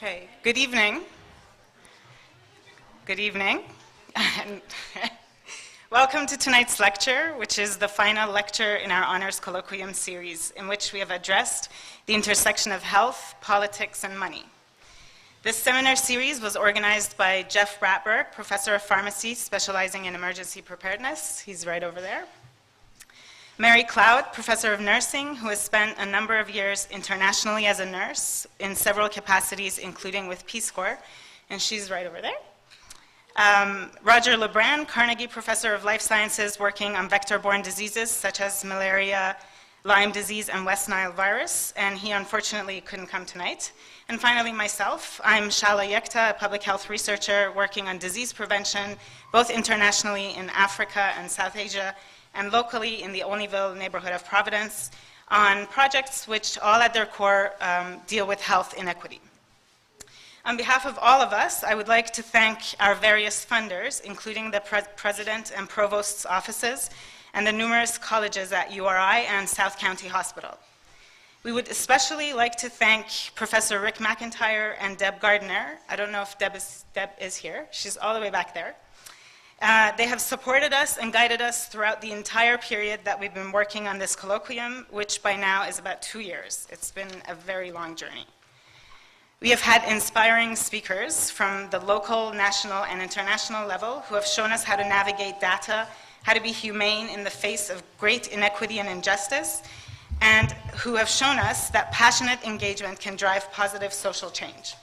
Okay, good evening. Good evening. And welcome to tonight's lecture, which is the final lecture in our Honors Colloquium series, in which we have addressed the intersection of health, politics, and money. This seminar series was organized by Jeff Bratberg, professor of pharmacy specializing in emergency preparedness. He's right over there. Mary Cloud, professor of nursing, who has spent a number of years internationally as a nurse in several capacities, including with Peace Corps, and she's right over there. Roger Lebrun, Carnegie Professor of Life Sciences, working on vector-borne diseases such as malaria, Lyme disease, and West Nile virus, and he unfortunately couldn't come tonight. And finally, myself, I'm Shala Yekta, a public health researcher working on disease prevention, both internationally in Africa and South Asia, and locally in the Olneyville neighborhood of Providence, on projects which all at their core deal with health inequity. On behalf of all of us, I would like to thank our various funders, including the President and Provost's offices, and the numerous colleges at URI and South County Hospital. We would especially like to thank Professor Rick McIntyre and Deb Gardner. I don't know if Deb is here. She's all the way back there. They have supported us and guided us throughout the entire period that we've been working on this colloquium, which by now is about 2 years. It's been a very long journey. We have had inspiring speakers from the local, national, and international level who have shown us how to navigate data, how to be humane in the face of great inequity and injustice, and who have shown us that passionate engagement can drive positive social change.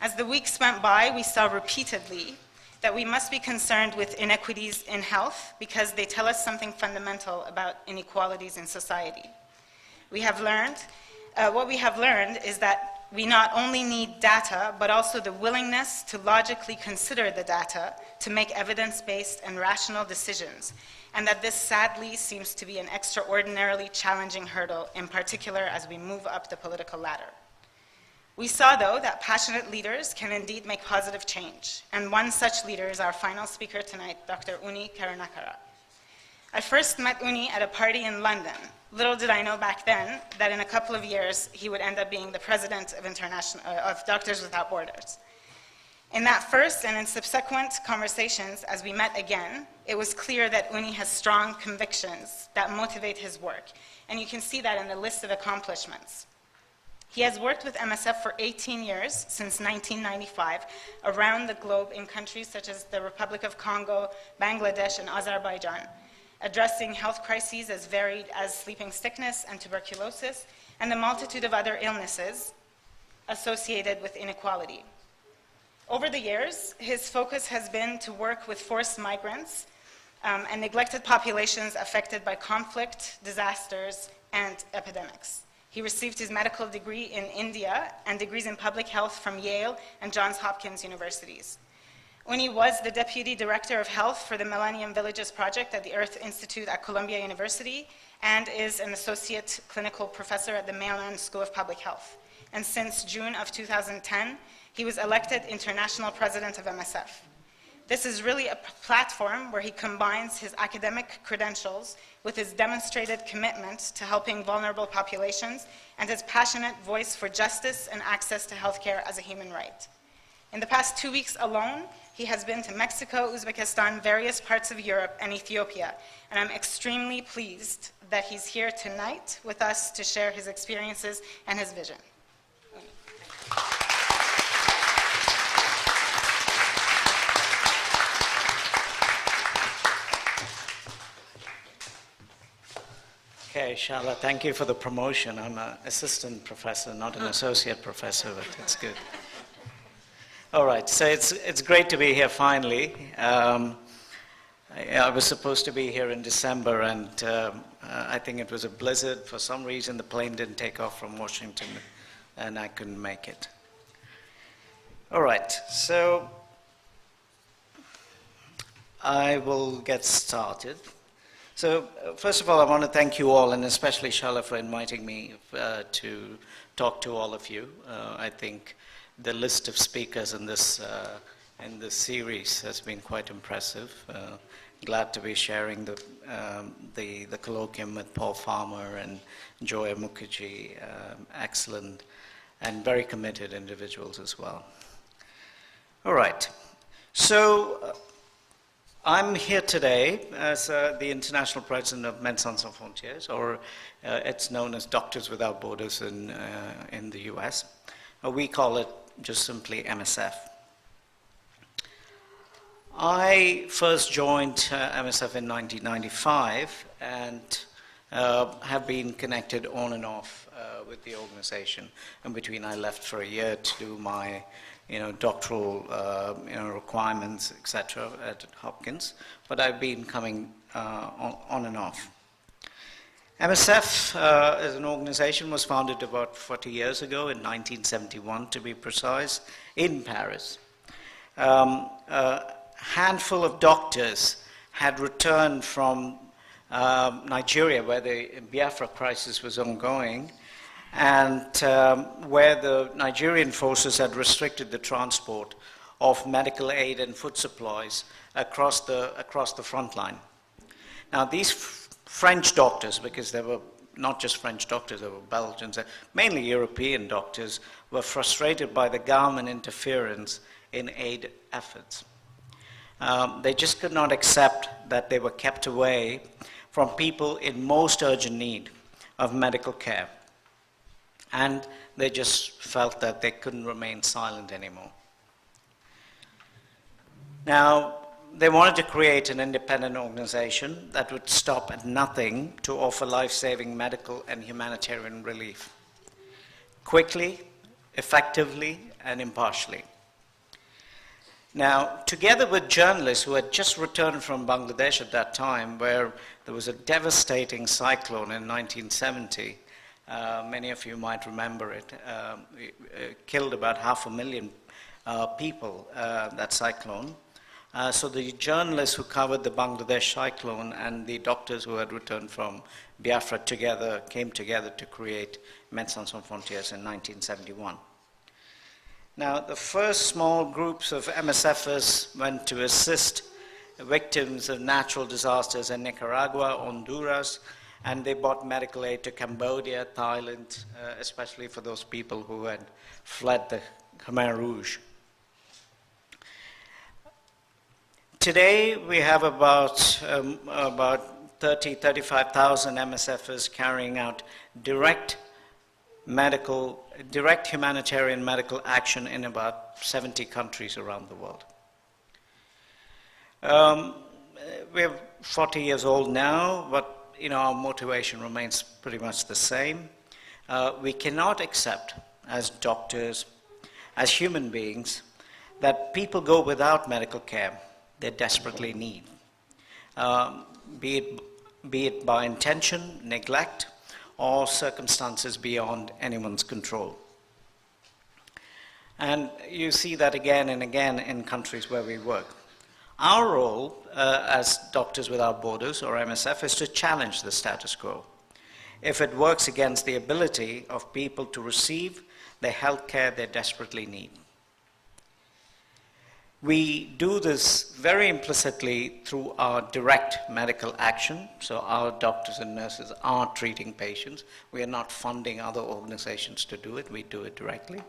As the weeks went by, we saw repeatedly that we must be concerned with inequities in health because they tell us something fundamental about inequalities in society. What we have learned is that we not only need data, but also the willingness to logically consider the data to make evidence-based and rational decisions, and that this sadly seems to be an extraordinarily challenging hurdle, in particular as we move up the political ladder. We saw, though, that passionate leaders can indeed make positive change, and one such leader is our final speaker tonight, Dr. Unni Karunakara. I first met Unni at a party in London. Little did I know back then that in a couple of years he would end up being the president of Doctors Without Borders. In that first and in subsequent conversations, as we met again, it was clear that Unni has strong convictions that motivate his work, and you can see that in the list of accomplishments. He has worked with MSF for 18 years, since 1995, around the globe in countries such as the Republic of Congo, Bangladesh, and Azerbaijan, addressing health crises as varied as sleeping sickness and tuberculosis, and the multitude of other illnesses associated with inequality. Over the years, his focus has been to work with forced migrants and neglected populations affected by conflict, disasters, and epidemics. He received his medical degree in India and degrees in public health from Yale and Johns Hopkins universities. Unni was the Deputy Director of Health for the Millennium Villages Project at the Earth Institute at Columbia University and is an Associate Clinical Professor at the Maryland School of Public Health. And since June of 2010, he was elected International President of MSF. This is really a platform where he combines his academic credentials with his demonstrated commitment to helping vulnerable populations and his passionate voice for justice and access to healthcare as a human right. In the past 2 weeks alone, he has been to Mexico, Uzbekistan, various parts of Europe, and Ethiopia, and I'm extremely pleased that he's here tonight with us to share his experiences and his vision. Okay, Shala, thank you for the promotion. I'm an assistant professor, not an associate professor, but it's good. All right, so it's great to be here finally. I was supposed to be here in December, and I think it was a blizzard. For some reason, the plane didn't take off from Washington, and I couldn't make it. All right, so I will get started. So first of all, I want to thank you all, and especially Shala, for inviting me to talk to all of you. I think the list of speakers in this series has been quite impressive. Glad to be sharing the colloquium with Paul Farmer and Joya Mukherjee. Excellent. and very committed individuals as well. All right. So I'm here today as the International President of Médecins Sans Frontières, or it's known as Doctors Without Borders in the US. We call it just simply MSF. I first joined MSF in 1995 and have been connected on and off with the organization. In between, I left for a year to do my doctoral requirements, etc. at Hopkins, but I've been coming on and off. MSF as an organization was founded about 40 years ago, in 1971 to be precise, in Paris. A handful of doctors had returned from Nigeria, where the Biafra crisis was ongoing, and where the Nigerian forces had restricted the transport of medical aid and food supplies across the front line. Now, these French doctors, because they were not just French doctors, they were Belgians, mainly European doctors, were frustrated by the government interference in aid efforts. They just could not accept that they were kept away from people in most urgent need of medical care. And they just felt that they couldn't remain silent anymore. Now, they wanted to create an independent organization that would stop at nothing to offer life-saving medical and humanitarian relief, quickly, effectively, and impartially. Now, together with journalists who had just returned from Bangladesh at that time, where there was a devastating cyclone in 1970, many of you might remember it, killed about 500,000 people, that cyclone. So the journalists who covered the Bangladesh cyclone and the doctors who had returned from Biafra came together to create Médecins Sans Frontières in 1971. Now, the first small groups of MSFers went to assist victims of natural disasters in Nicaragua, Honduras, and they brought medical aid to Cambodia, Thailand, especially for those people who had fled the Khmer Rouge. Today, we have about 35,000 MSFers carrying out direct humanitarian medical action in about 70 countries around the world. We're 40 years old now, but our motivation remains pretty much the same. We cannot accept, as doctors, as human beings, that people go without medical care they desperately need, be it by intention, neglect, or circumstances beyond anyone's control. And you see that again and again in countries where we work. Our role as Doctors Without Borders, or MSF, is to challenge the status quo if it works against the ability of people to receive the health care they desperately need. We do this very implicitly through our direct medical action. So our doctors and nurses are treating patients. We are not funding other organizations to do it. We do it directly.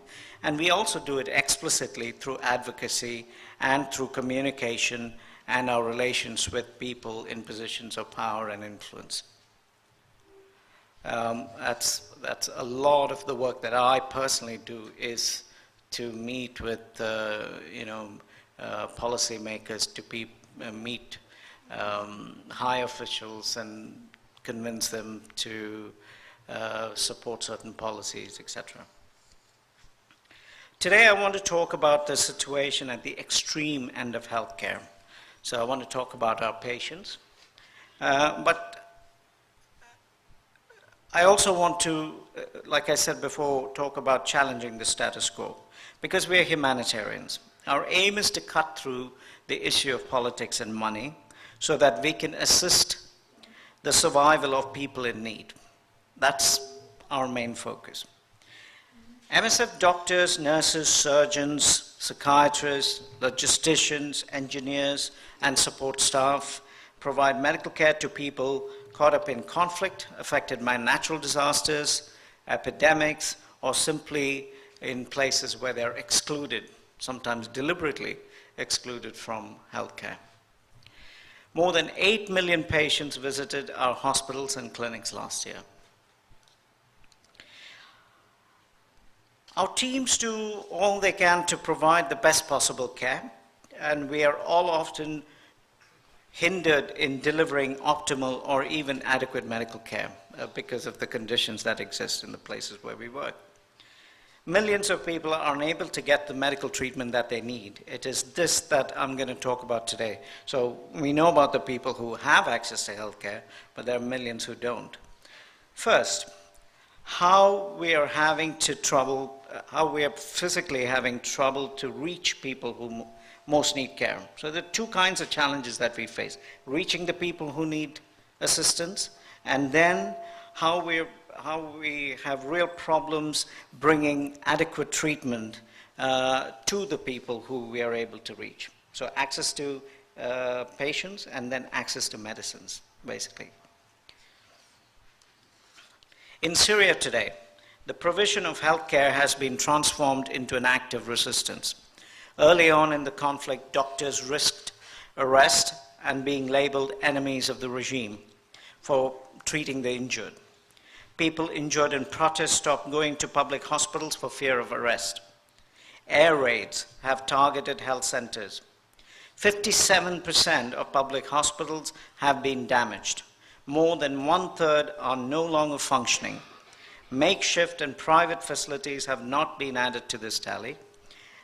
And we also do it explicitly through advocacy and through communication and our relations with people in positions of power and influence. That's a lot of the work that I personally do, is to meet with policymakers, to meet high officials and convince them to support certain policies, etc. Today I want to talk about the situation at the extreme end of healthcare. So I want to talk about our patients. But I also want to, like I said before, talk about challenging the status quo, because we are humanitarians. Our aim is to cut through the issue of politics and money so that we can assist the survival of people in need. That's our main focus. MSF doctors, nurses, surgeons, psychiatrists, logisticians, engineers, and support staff provide medical care to people caught up in conflict, affected by natural disasters, epidemics, or simply in places where they're excluded, sometimes deliberately excluded from healthcare. More than 8 million patients visited our hospitals and clinics last year. Our teams do all they can to provide the best possible care, and we are all often hindered in delivering optimal or even adequate medical care because of the conditions that exist in the places where we work. Millions of people are unable to get the medical treatment that they need. It is this that I'm going to talk about today. So we know about the people who have access to healthcare, but there are millions who don't. First, how we are physically having trouble to reach people who most need care. So there are two kinds of challenges that we face: reaching the people who need assistance, and then how we have real problems bringing adequate treatment to the people who we are able to reach. So access to patients and then access to medicines, basically. In Syria today, the provision of healthcare has been transformed into an act of resistance. Early on in the conflict, doctors risked arrest and being labeled enemies of the regime for treating the injured. People injured in protest stopped going to public hospitals for fear of arrest. Air raids have targeted health centers. 57% of public hospitals have been damaged. More than 1/3 are no longer functioning. Makeshift and private facilities have not been added to this tally.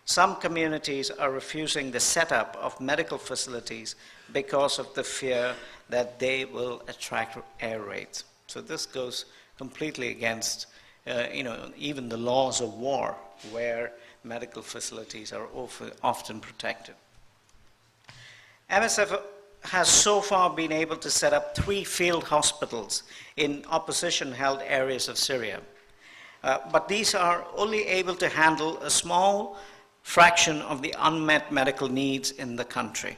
Some communities are refusing the setup of medical facilities because of the fear that they will attract air raids. So this goes completely against even the laws of war, where medical facilities are often protected. MSF has so far been able to set up 3 field hospitals in opposition-held areas of Syria. But these are only able to handle a small fraction of the unmet medical needs in the country.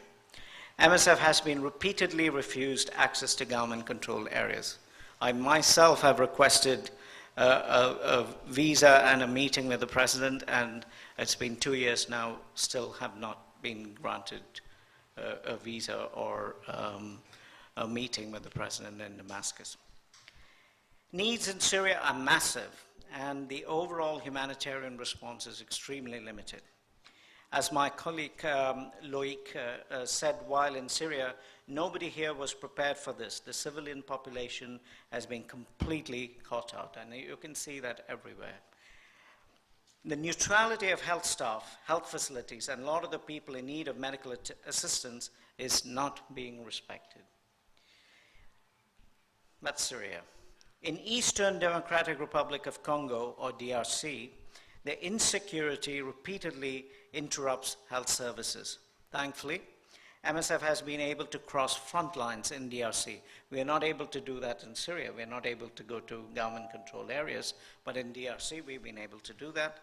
MSF has been repeatedly refused access to government-controlled areas. I myself have requested a visa and a meeting with the president, and it's been 2 years now, still have not been granted a visa or a meeting with the president in Damascus. Needs in Syria are massive, and the overall humanitarian response is extremely limited. As my colleague Loic said, while in Syria, nobody here was prepared for this. The civilian population has been completely caught out, and you can see that everywhere. The neutrality of health staff, health facilities, and a lot of the people in need of medical assistance is not being respected. That's Syria. In Eastern Democratic Republic of Congo, or DRC, the insecurity repeatedly interrupts health services. Thankfully, MSF has been able to cross front lines in DRC. We are not able to do that in Syria. We are not able to go to government-controlled areas, but in DRC we've been able to do that.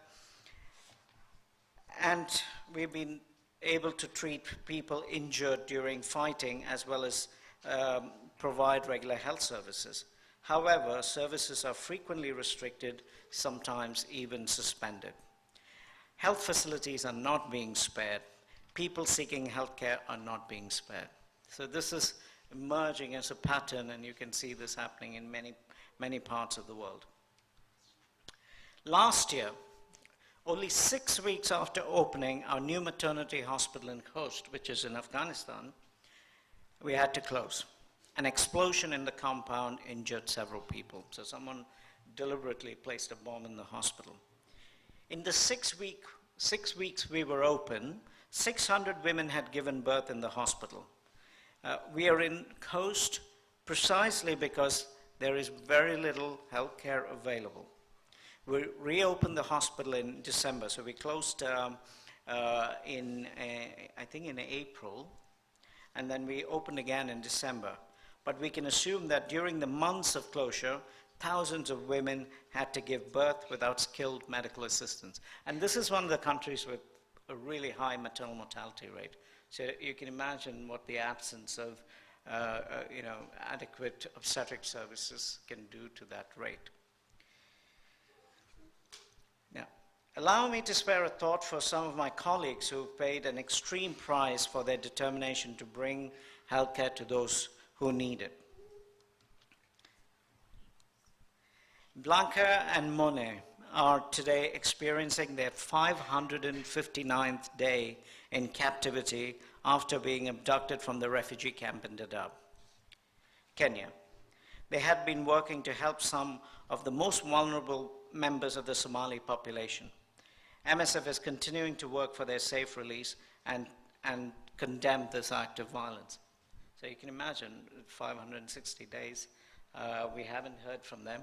And we've been able to treat people injured during fighting as well as provide regular health services. However, services are frequently restricted, sometimes even suspended. Health facilities are not being spared. People seeking health care are not being spared. So this is emerging as a pattern, and you can see this happening in many parts of the world. Last year, only 6 weeks after opening our new maternity hospital in Khost, which is in Afghanistan, we had to close. An explosion in the compound injured several people. So someone deliberately placed a bomb in the hospital. In the 6 weeks we were open, 600 women had given birth in the hospital. We are in Khost precisely because there is very little health care available. We reopened the hospital in December, so we closed I think in April, and then we opened again in December. But we can assume that during the months of closure, thousands of women had to give birth without skilled medical assistance. And this is one of the countries with a really high maternal mortality rate. So you can imagine what the absence of adequate obstetric services can do to that rate. Now, Allow me to spare a thought for some of my colleagues who paid an extreme price for their determination to bring healthcare to those who need it. Blanca and Monet are today experiencing their 559th day in captivity after being abducted from the refugee camp in Dadaab, Kenya. They had been working to help some of the most vulnerable members of the Somali population. MSF is continuing to work for their safe release and condemn this act of violence. So you can imagine, 560 days, we haven't heard from them.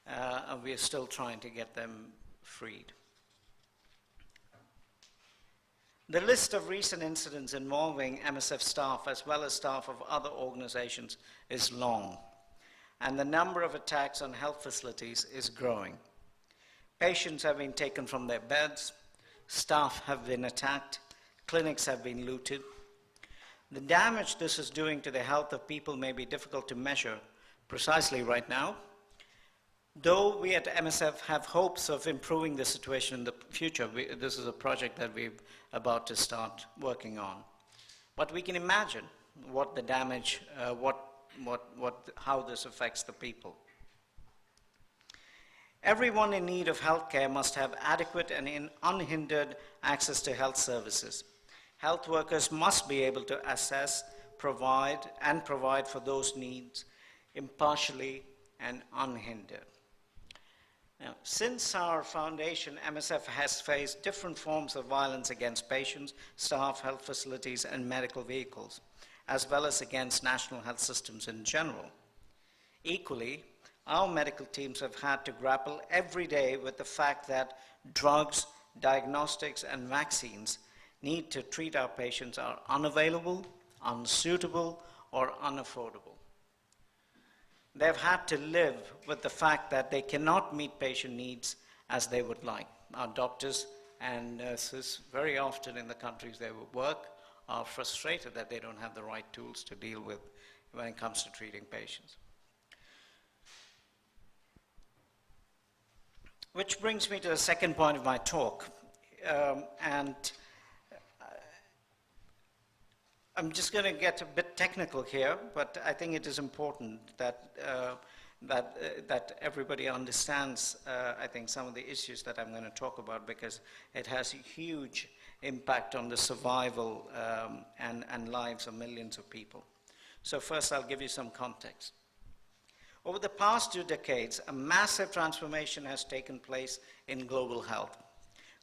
And we are still trying to get them freed. The list of recent incidents involving MSF staff as well as staff of other organizations is long, and the number of attacks on health facilities is growing. Patients have been taken from their beds, staff have been attacked, clinics have been looted. The damage this is doing to the health of people may be difficult to measure precisely right now, though we at MSF have hopes of improving the situation in the future. This is a project that we're about to start working on. But we can imagine what the damage, how this affects the people. Everyone in need of health care must have adequate and unhindered access to health services. Health workers must be able to assess, provide for those needs impartially and unhindered. Now, since our foundation, MSF has faced different forms of violence against patients, staff, health facilities, and medical vehicles, as well as against national health systems in general. Equally, our medical teams have had to grapple every day with the fact that drugs, diagnostics, and vaccines need to treat our patients are unavailable, unsuitable, or unaffordable. They've had to live with the fact that they cannot meet patient needs as they would like. Our doctors and nurses, very often in the countries they work, are frustrated that they don't have the right tools to deal with when it comes to treating patients. Which brings me to the second point of my talk. I'm just going to get a bit technical here, but I think it is important that everybody understands, I think, some of the issues that I'm going to talk about, because it has a huge impact on the survival and lives of millions of people. So first, I'll give you some context. Over the past 2 decades, a massive transformation has taken place in global health.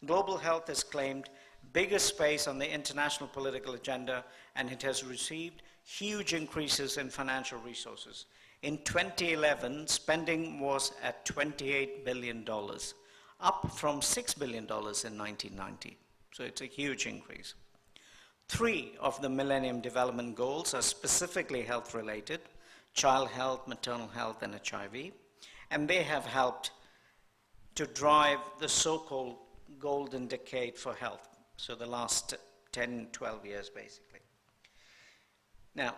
Global health has claimed bigger space on the international political agenda, and it has received huge increases in financial resources. In 2011, spending was at $28 billion, up from $6 billion in 1990. So it's a huge increase. 3 of the Millennium Development Goals are specifically health-related: child health, maternal health, and HIV, and they have helped to drive the so-called golden decade for health, so the last 10, 12 years, basically. Now,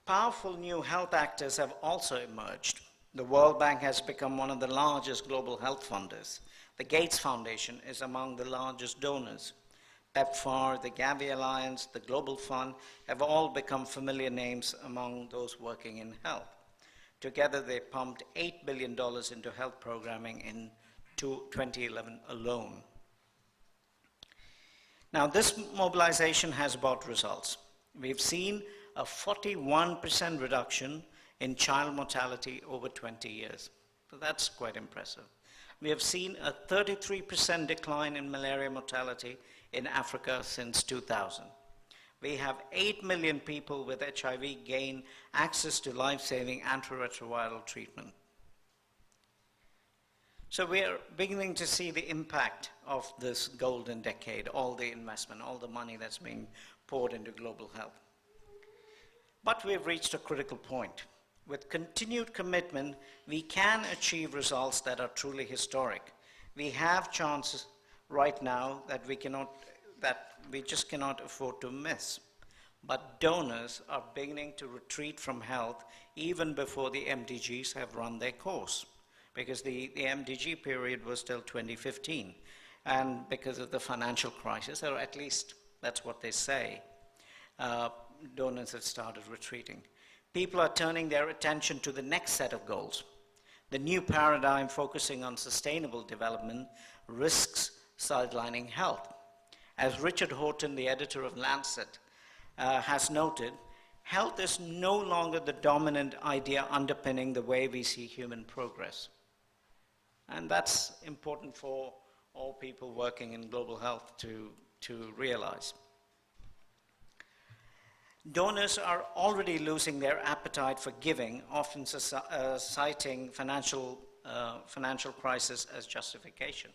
powerful new health actors have also emerged. The World Bank has become one of the largest global health funders. The Gates Foundation is among the largest donors. PEPFAR, the Gavi Alliance, the Global Fund have all become familiar names among those working in health. Together, they pumped $8 billion into health programming in 2011 alone. Now, this mobilization has brought results. We've seen a 41% reduction in child mortality over 20 years. So that's quite impressive. We have seen a 33% decline in malaria mortality in Africa since 2000. We have 8 million people with HIV gain access to life-saving antiretroviral treatment. So we are beginning to see the impact of this golden decade, all the investment, all the money that's being poured into global health. But we've reached a critical point. With continued commitment, we can achieve results that are truly historic. We have chances right now that we just cannot afford to miss. But donors are beginning to retreat from health even before the MDGs have run their course, because the MDG period was till 2015. And because of the financial crisis, or at least that's what they say, donors have started retreating. People are turning their attention to the next set of goals. The new paradigm focusing on sustainable development risks sidelining health. As Richard Horton, the editor of Lancet, has noted, health is no longer the dominant idea underpinning the way we see human progress. And that's important for all people working in global health to realize. Donors are already losing their appetite for giving, often citing financial crisis as justification.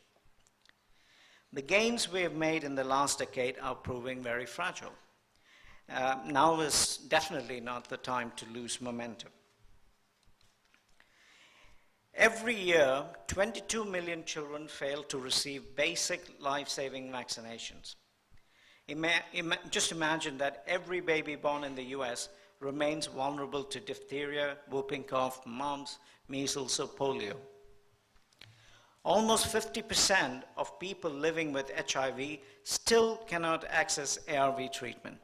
The gains we have made in the last decade are proving very fragile. Now is definitely not the time to lose momentum. Every year, 22 million children fail to receive basic life-saving vaccinations. Just imagine that every baby born in the US remains vulnerable to diphtheria, whooping cough, mumps, measles, or polio. Almost 50% of people living with HIV still cannot access ARV treatment.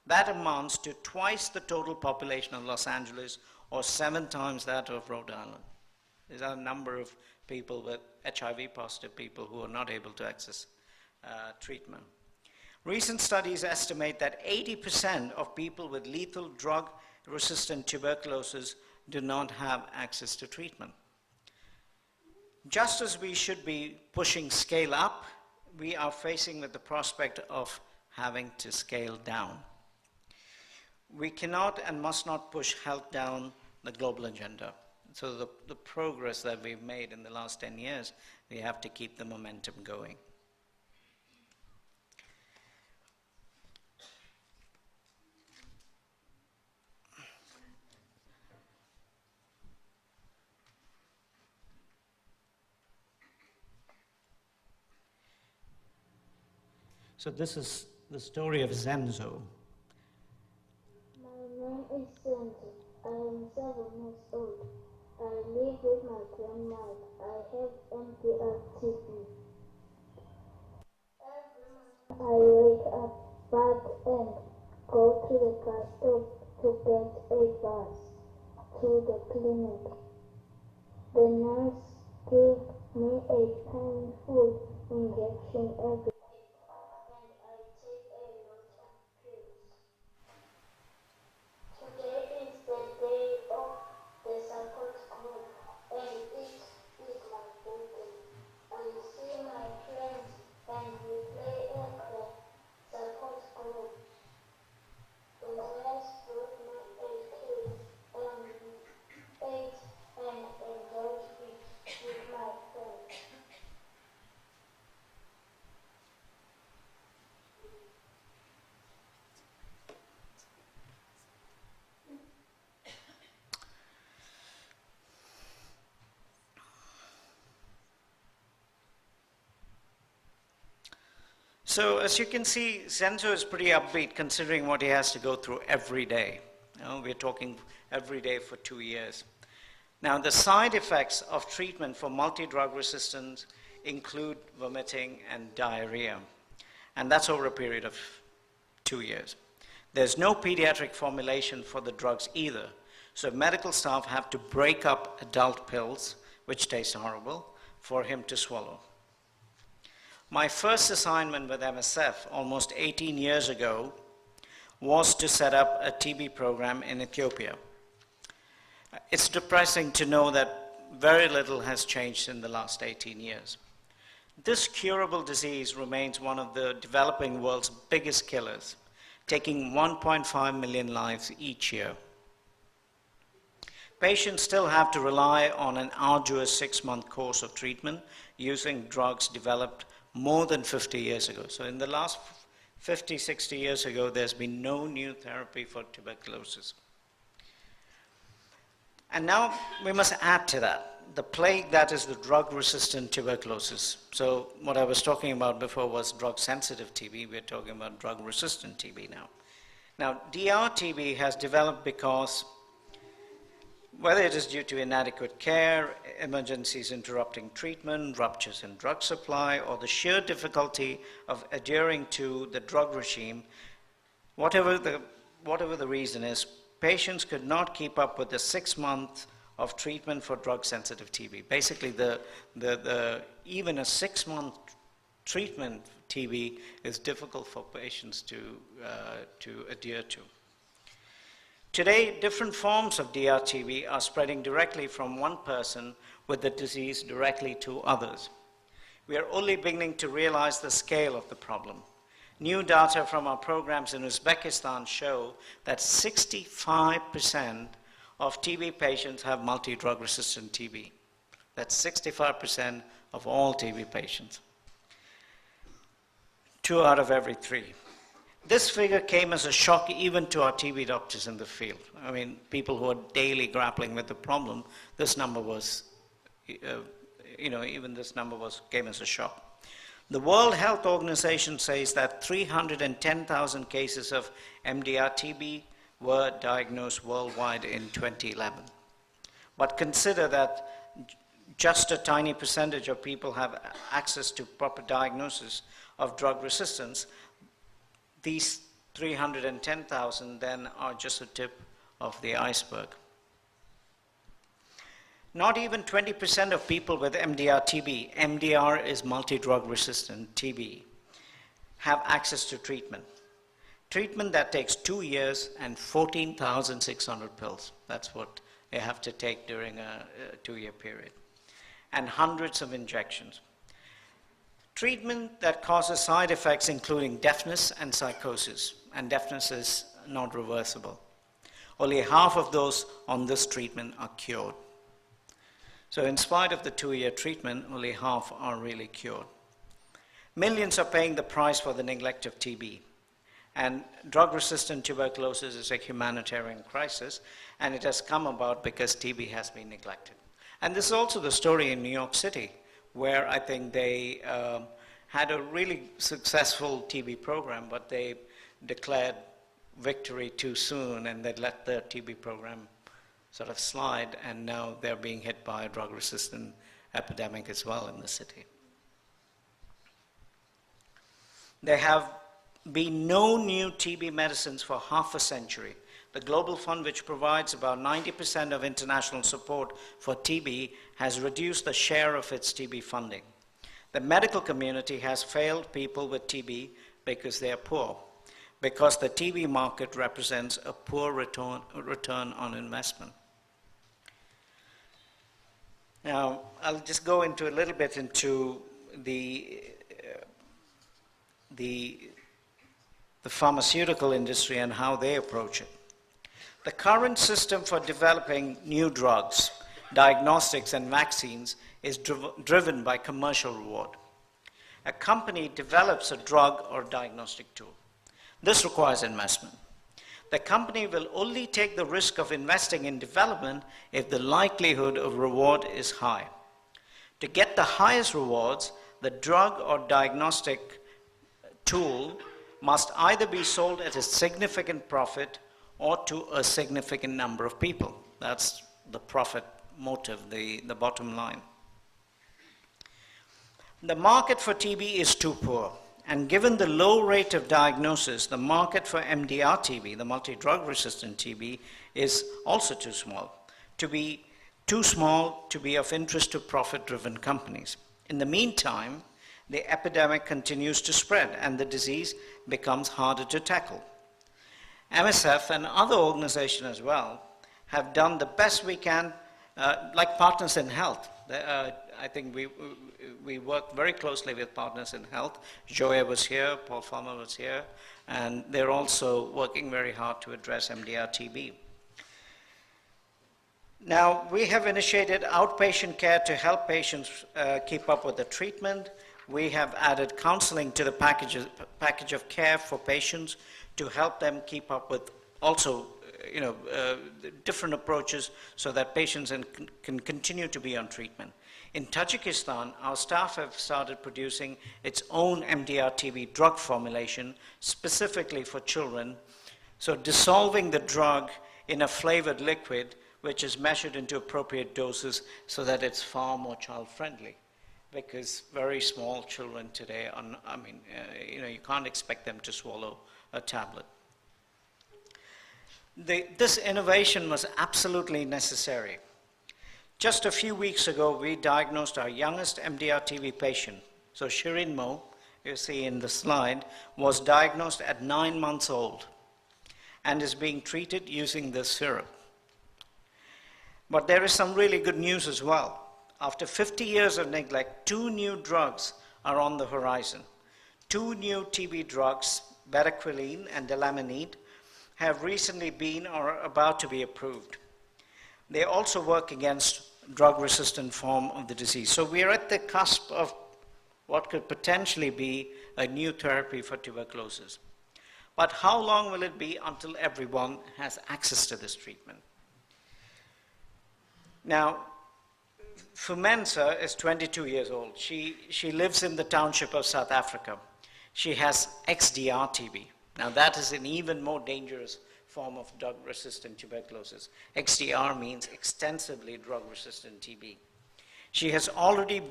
That amounts to twice the total population of Los Angeles or 7 times that of Rhode Island. There's a number of people with HIV positive people who are not able to access treatment. Recent studies estimate that 80% of people with lethal drug-resistant tuberculosis do not have access to treatment. Just as we should be pushing scale up, we are facing with the prospect of having to scale down. We cannot and must not push health down the global agenda. So the progress that we've made in the last 10 years, we have to keep the momentum going. So this is the story of Zenzo. My name is Zenzo. I am 7 years old. I live with my grandma. I have MPR-TB. I wake up, bath and go to the bus stop to get a bus to the clinic. The nurse gives me a painful injection every day, and I take a lot of pills. Today is the day of the support group, and it is my birthday. I see my friends and we play at the support group. The nurse brought me a cake and we ate and enjoyed it with my friends. So as you can see, Zenzo is pretty upbeat considering what he has to go through every day. We're talking every day for 2 years. Now, the side effects of treatment for multi-drug resistance include vomiting and diarrhea, and that's over a period of 2 years. There's no pediatric formulation for the drugs either, so medical staff have to break up adult pills, which taste horrible, for him to swallow. My first assignment with MSF almost 18 years ago was to set up a TB program in Ethiopia. It's depressing to know that very little has changed in the last 18 years. This curable disease remains one of the developing world's biggest killers, taking 1.5 million lives each year. Patients still have to rely on an arduous 6-month course of treatment using drugs developed more than 50 years ago. So in the last 50, 60 years ago, there's been no new therapy for tuberculosis. And now we must add to that the plague that is the drug-resistant tuberculosis. So what I was talking about before was drug-sensitive TB. We're talking about drug-resistant TB now. Now, DR TB has developed because whether it is due to inadequate care, emergencies interrupting treatment, ruptures in drug supply, or the sheer difficulty of adhering to the drug regime, whatever the reason is, patients could not keep up with the 6 months of treatment for drug-sensitive TB. Basically, even a 6-month treatment TB is difficult for patients to adhere to. Today, different forms of DRTB are spreading directly from one person with the disease directly to others. We are only beginning to realize the scale of the problem. New data from our programs in Uzbekistan show that 65% of TB patients have multi-drug resistant TB. That's 65% of all TB patients. 2 out of every 3. This figure came as a shock even to our TB doctors in the field. I mean, people who are daily grappling with the problem, this number was, even this number came as a shock. The World Health Organization says that 310,000 cases of MDR-TB were diagnosed worldwide in 2011. But consider that just a tiny percentage of people have access to proper diagnosis of drug resistance. These 310,000 then are just a tip of the iceberg. Not even 20% of people with MDR-TB, MDR is multi-drug resistant TB, have access to treatment. Treatment that takes 2 years and 14,600 pills. That's what they have to take during a 2-year period. And hundreds of injections. Treatment that causes side effects including deafness and psychosis, and deafness is not reversible. Only half of those on this treatment are cured. So in spite of the 2-year treatment, only half are really cured. Millions are paying the price for the neglect of TB. And drug-resistant tuberculosis is a humanitarian crisis, and it has come about because TB has been neglected. And this is also the story in New York City, where I think they had a really successful TB program, but they declared victory too soon, and they let the TB program sort of slide, and now they're being hit by a drug-resistant epidemic as well in the city. There have been no new TB medicines for half a century. The Global Fund, which provides about 90% of international support for TB, has reduced the share of its TB funding. The medical community has failed people with TB because they are poor, because the TB market represents a poor return on investment. Now, I'll just go into a little bit into the pharmaceutical industry and how they approach it. The current system for developing new drugs, diagnostics, and vaccines is driven by commercial reward. A company develops a drug or diagnostic tool. This requires investment. The company will only take the risk of investing in development if the likelihood of reward is high. To get the highest rewards, the drug or diagnostic tool must either be sold at a significant profit or to a significant number of people. That's the profit motive, the bottom line. The market for TB is too poor, and given the low rate of diagnosis, the market for MDR-TB, the multi-drug resistant TB, is also too small to be of interest to profit-driven companies. In the meantime, the epidemic continues to spread and the disease becomes harder to tackle. MSF and other organizations as well have done the best we can, like Partners in Health. I think we work very closely with Partners in Health. Joya was here, Paul Farmer was here, and they're also working very hard to address MDR-TB. Now, we have initiated outpatient care to help patients keep up with the treatment. We have added counseling to the package of care for patients to help them keep up with also different approaches so that patients can continue to be on treatment. In Tajikistan, our staff have started producing its own MDR-TB drug formulation specifically for children. So dissolving the drug in a flavored liquid which is measured into appropriate doses so that it's far more child-friendly. Because very small children today, you can't expect them to swallow a tablet. This innovation was absolutely necessary. Just a few weeks ago, we diagnosed our youngest MDR-TB patient. So Shirin Mo, you see in the slide, was diagnosed at 9 months old and is being treated using this syrup. But there is some really good news as well. After 50 years of neglect, 2 new drugs are on the horizon. 2 new TB drugs, bedaquiline and delamanid, have recently been or are about to be approved. They also work against drug-resistant form of the disease. So we are at the cusp of what could potentially be a new therapy for tuberculosis. But how long will it be until everyone has access to this treatment? Now, Fumensa is 22 years old. She lives in the township of South Africa. She has XDR-TB. Now that is an even more dangerous form of drug-resistant tuberculosis. XDR means extensively drug-resistant TB. She has already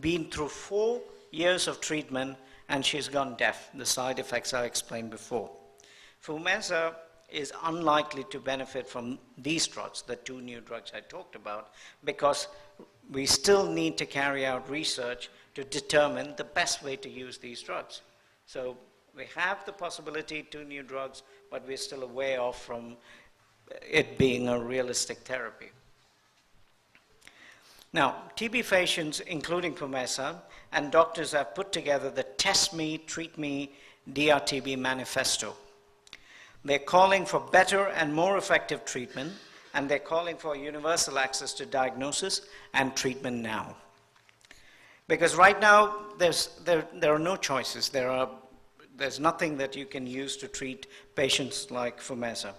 been through 4 years of treatment and she's gone deaf. The side effects I explained before. Fumensa is unlikely to benefit from these drugs, the 2 new drugs I talked about, because we still need to carry out research to determine the best way to use these drugs. So we have the possibility, 2 new drugs, but we're still a way off from it being a realistic therapy. Now, TB patients, including Fumensa, and doctors have put together the Test Me, Treat Me, DRTB manifesto. They're calling for better and more effective treatment, and they're calling for universal access to diagnosis and treatment now. Because right now, there are no choices. There's nothing that you can use to treat patients like Fumensa.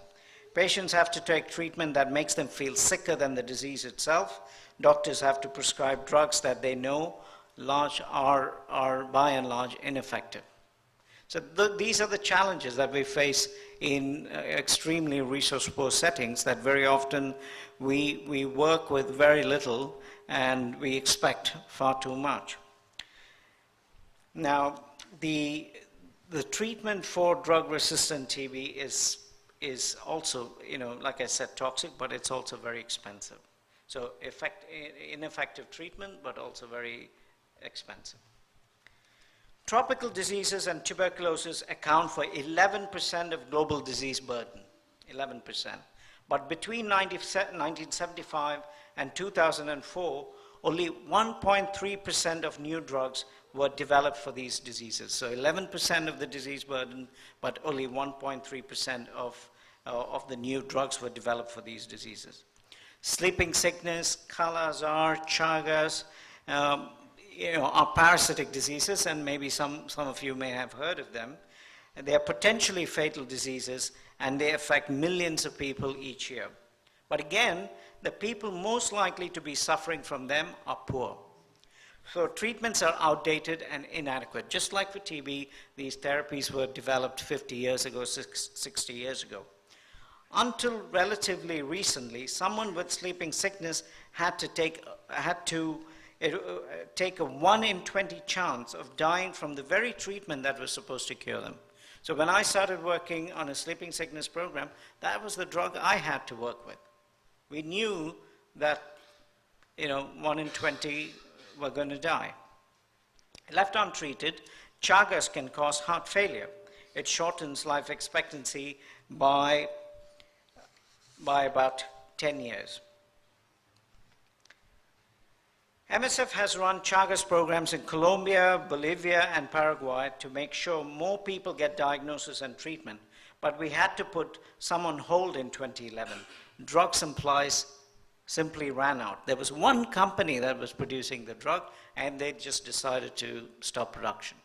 Patients have to take treatment that makes them feel sicker than the disease itself. Doctors have to prescribe drugs that they know are by and large ineffective. So these are the challenges that we face in extremely resource-poor settings, that very often we work with very little and we expect far too much. Now, the treatment for drug-resistant TB is also, like I said, toxic, but it's also very expensive. So ineffective treatment, but also very expensive. Tropical diseases and tuberculosis account for 11% of global disease burden, 11%. But between 1975 and 2004, only 1.3% of new drugs were developed for these diseases. So 11% of the disease burden, but only 1.3% of the new drugs were developed for these diseases. Sleeping sickness, Kala-Azar, Chagas, are parasitic diseases, and maybe some of you may have heard of them. They are potentially fatal diseases, and they affect millions of people each year. But again, the people most likely to be suffering from them are poor. So treatments are outdated and inadequate. Just like for TB, these therapies were developed 50 years ago, 60 years ago. Until relatively recently, someone with sleeping sickness had to take a 1 in 20 chance of dying from the very treatment that was supposed to cure them. So when I started working on a sleeping sickness program, that was the drug I had to work with. We knew that 1 in 20 were going to die. Left untreated, Chagas can cause heart failure. It shortens life expectancy by about 10 years. MSF has run Chagas programs in Colombia, Bolivia, and Paraguay to make sure more people get diagnosis and treatment. But we had to put some on hold in 2011. Drug supplies simply ran out. There was one company that was producing the drug, and they just decided to stop production.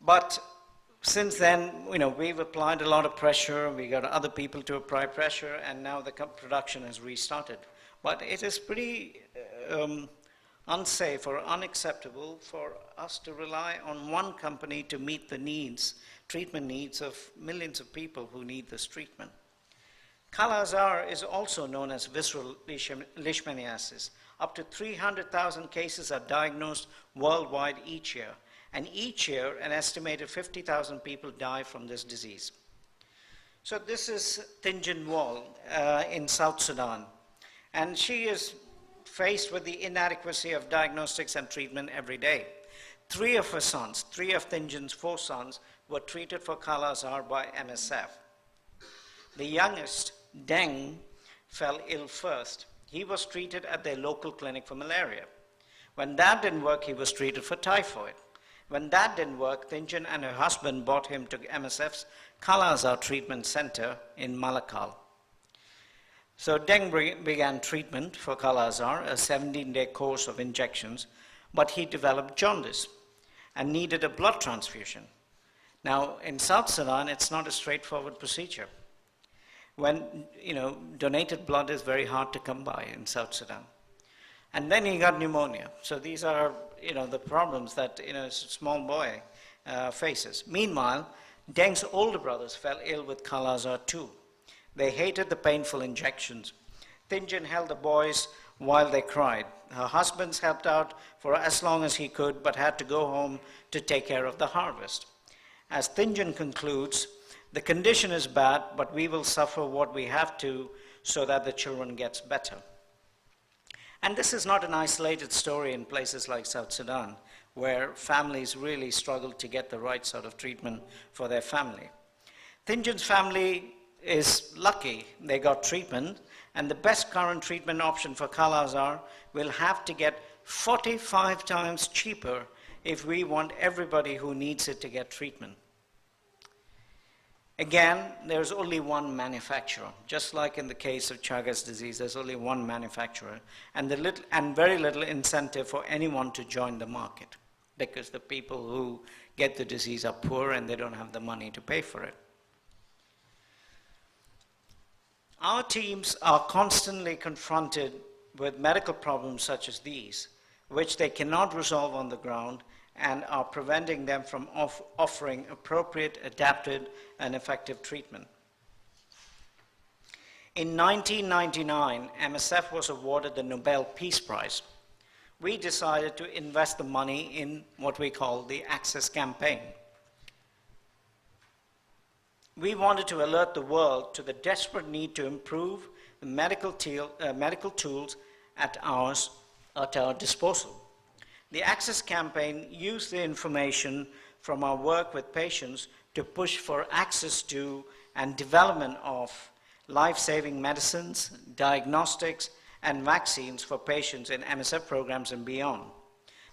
But since then, we've applied a lot of pressure. We got other people to apply pressure, and now the production has restarted. But it is pretty unsafe or unacceptable for us to rely on one company to meet the needs, treatment needs of millions of people who need this treatment. Kala-azar is also known as visceral leishmaniasis. Up to 300,000 cases are diagnosed worldwide each year, and each year an estimated 50,000 people die from this disease. So this is Tinjin Wall in South Sudan, and she is faced with the inadequacy of diagnostics and treatment every day. Three of Tinjin's 4 sons, were treated for Kala-azar by MSF. The youngest, Deng, fell ill first. He was treated at their local clinic for malaria. When that didn't work, he was treated for typhoid. When that didn't work, Tinjin and her husband brought him to MSF's Kala-azar treatment center in Malakal. So Deng began treatment for Kala-azar, a 17-day course of injections, but he developed jaundice and needed a blood transfusion. Now, in South Sudan, it's not a straightforward procedure. When, donated blood is very hard to come by in South Sudan. And then he got pneumonia. So these are, the problems that, a small boy faces. Meanwhile, Deng's older brothers fell ill with Kala-azar too. They hated the painful injections. Tinjin held the boys while they cried. Her husband helped out for as long as he could, but had to go home to take care of the harvest. As Tinjin concludes, the condition is bad, but we will suffer what we have to so that the children gets better. And this is not an isolated story in places like South Sudan, where families really struggle to get the right sort of treatment for their family. Tinjin's family is lucky they got treatment, and the best current treatment option for Kala-azar will have to get 45 times cheaper if we want everybody who needs it to get treatment. Again, there's only one manufacturer. Just like in the case of Chagas disease, there's only one manufacturer, and very little incentive for anyone to join the market, because the people who get the disease are poor and they don't have the money to pay for it. Our teams are constantly confronted with medical problems such as these, which they cannot resolve on the ground and are preventing them from offering appropriate, adapted, and effective treatment. In 1999, MSF was awarded the Nobel Peace Prize. We decided to invest the money in what we call the Access Campaign. We wanted to alert the world to the desperate need to improve the medical tools at our disposal. The Access Campaign used the information from our work with patients to push for access to and development of life-saving medicines, diagnostics, and vaccines for patients in MSF programs and beyond.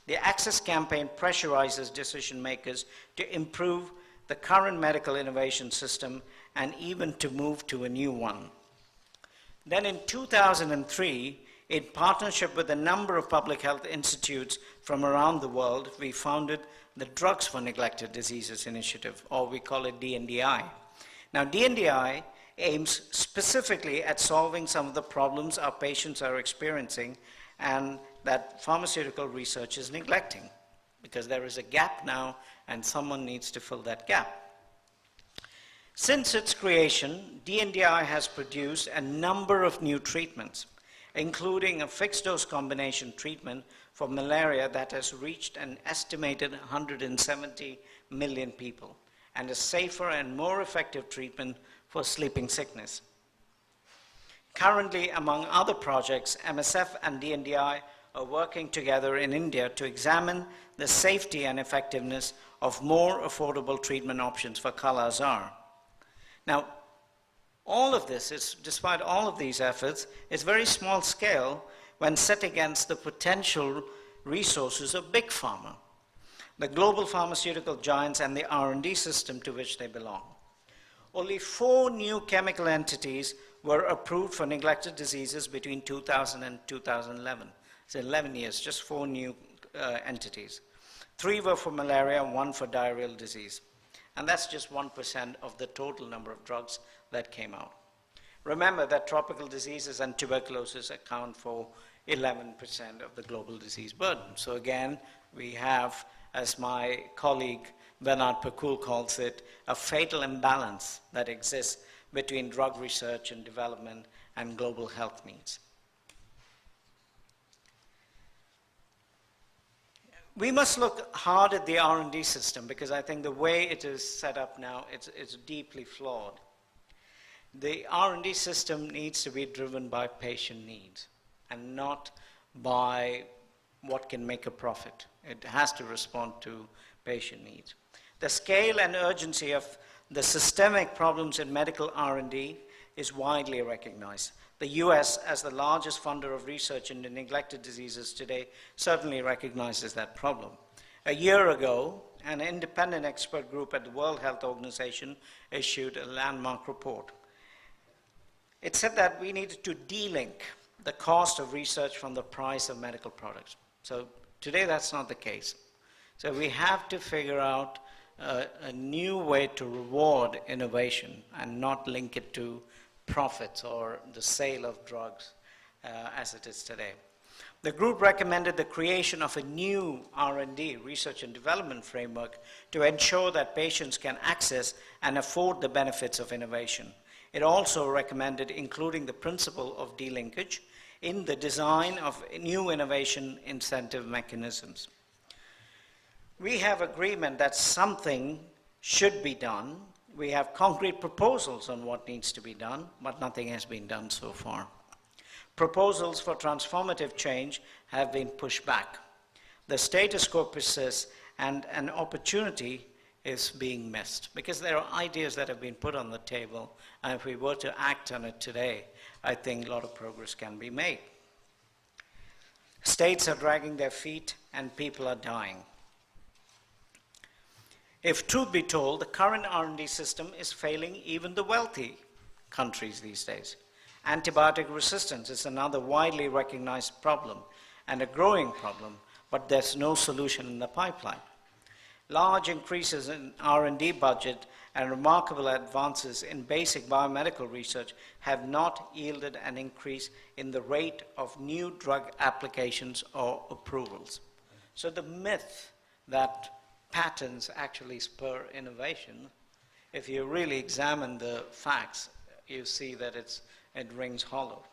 The Access Campaign pressurizes decision makers to improve the current medical innovation system and even to move to a new one. Then in 2003, in partnership with a number of public health institutes from around the world, we founded the Drugs for Neglected Diseases Initiative, or we call it DNDI. Now, DNDI aims specifically at solving some of the problems our patients are experiencing and that pharmaceutical research is neglecting, because there is a gap now and someone needs to fill that gap. Since its creation, DNDI has produced a number of new treatments, including a fixed-dose combination treatment for malaria that has reached an estimated 170 million people, and a safer and more effective treatment for sleeping sickness. Currently, among other projects, MSF and DNDI are working together in India to examine the safety and effectiveness of more affordable treatment options for Kala-azar. Now, all of this, despite all of these efforts, is very small scale when set against the potential resources of big pharma, the global pharmaceutical giants and the R&D system to which they belong. Only 4 new chemical entities were approved for neglected diseases between 2000 and 2011. So 11 years, just 4 new entities. 3 were for malaria, 1 for diarrheal disease. And that's just 1% of the total number of drugs that came out. Remember that tropical diseases and tuberculosis account for 11% of the global disease burden. So again, we have, as my colleague Bernard Pekul calls it, a fatal imbalance that exists between drug research and development and global health needs. We must look hard at the R&D system because I think the way it is set up now, it's deeply flawed. The R&D system needs to be driven by patient needs and not by what can make a profit. It has to respond to patient needs. The scale and urgency of the systemic problems in medical R&D is widely recognized. The US, as the largest funder of research into neglected diseases today, certainly recognizes that problem. A year ago, an independent expert group at the World Health Organization issued a landmark report. It said that we needed to de-link the cost of research from the price of medical products. So today that's not the case. So we have to figure out a new way to reward innovation and not link it to profits or the sale of drugs as it is today. The group recommended the creation of a new R&D, research and development framework, to ensure that patients can access and afford the benefits of innovation. It also recommended including the principle of delinkage in the design of new innovation incentive mechanisms. We have agreement that something should be done. We have concrete proposals on what needs to be done, but nothing has been done so far. Proposals for transformative change have been pushed back. The status quo persists, and an opportunity is being missed because there are ideas that have been put on the table, and if we were to act on it today, I think a lot of progress can be made. States are dragging their feet, and people are dying. If truth be told, the current R&D system is failing even the wealthy countries these days. Antibiotic resistance is another widely recognized problem and a growing problem, but there's no solution in the pipeline. Large increases in R&D budget and remarkable advances in basic biomedical research have not yielded an increase in the rate of new drug applications or approvals. So the myth that patents actually spur innovation, if you really examine the facts, you see that it rings hollow.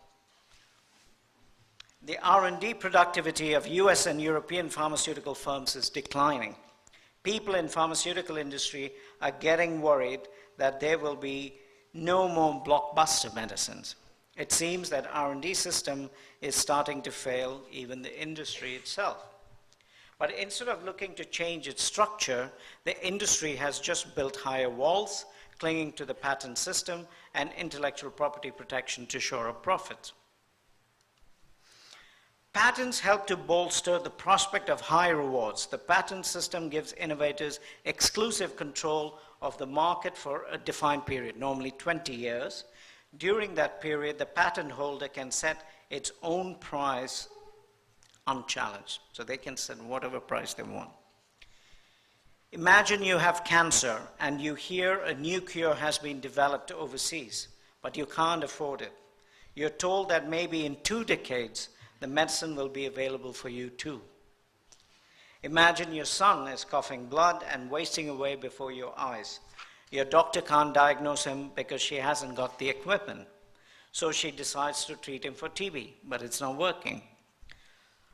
The R&D productivity of US and European pharmaceutical firms is declining. People in pharmaceutical industry are getting worried that there will be no more blockbuster medicines. It seems that R&D system is starting to fail even the industry itself. But instead of looking to change its structure, the industry has just built higher walls, clinging to the patent system and intellectual property protection to shore up profits. Patents help to bolster the prospect of high rewards. The patent system gives innovators exclusive control of the market for a defined period, normally 20 years. During that period, the patent holder can set its own price unchallenged. So they can set whatever price they want. Imagine you have cancer and you hear a new cure has been developed overseas, but you can't afford it. You're told that maybe in 2 decades, the medicine will be available for you too. Imagine your son is coughing blood and wasting away before your eyes. Your doctor can't diagnose him because she hasn't got the equipment. So she decides to treat him for TB, but it's not working.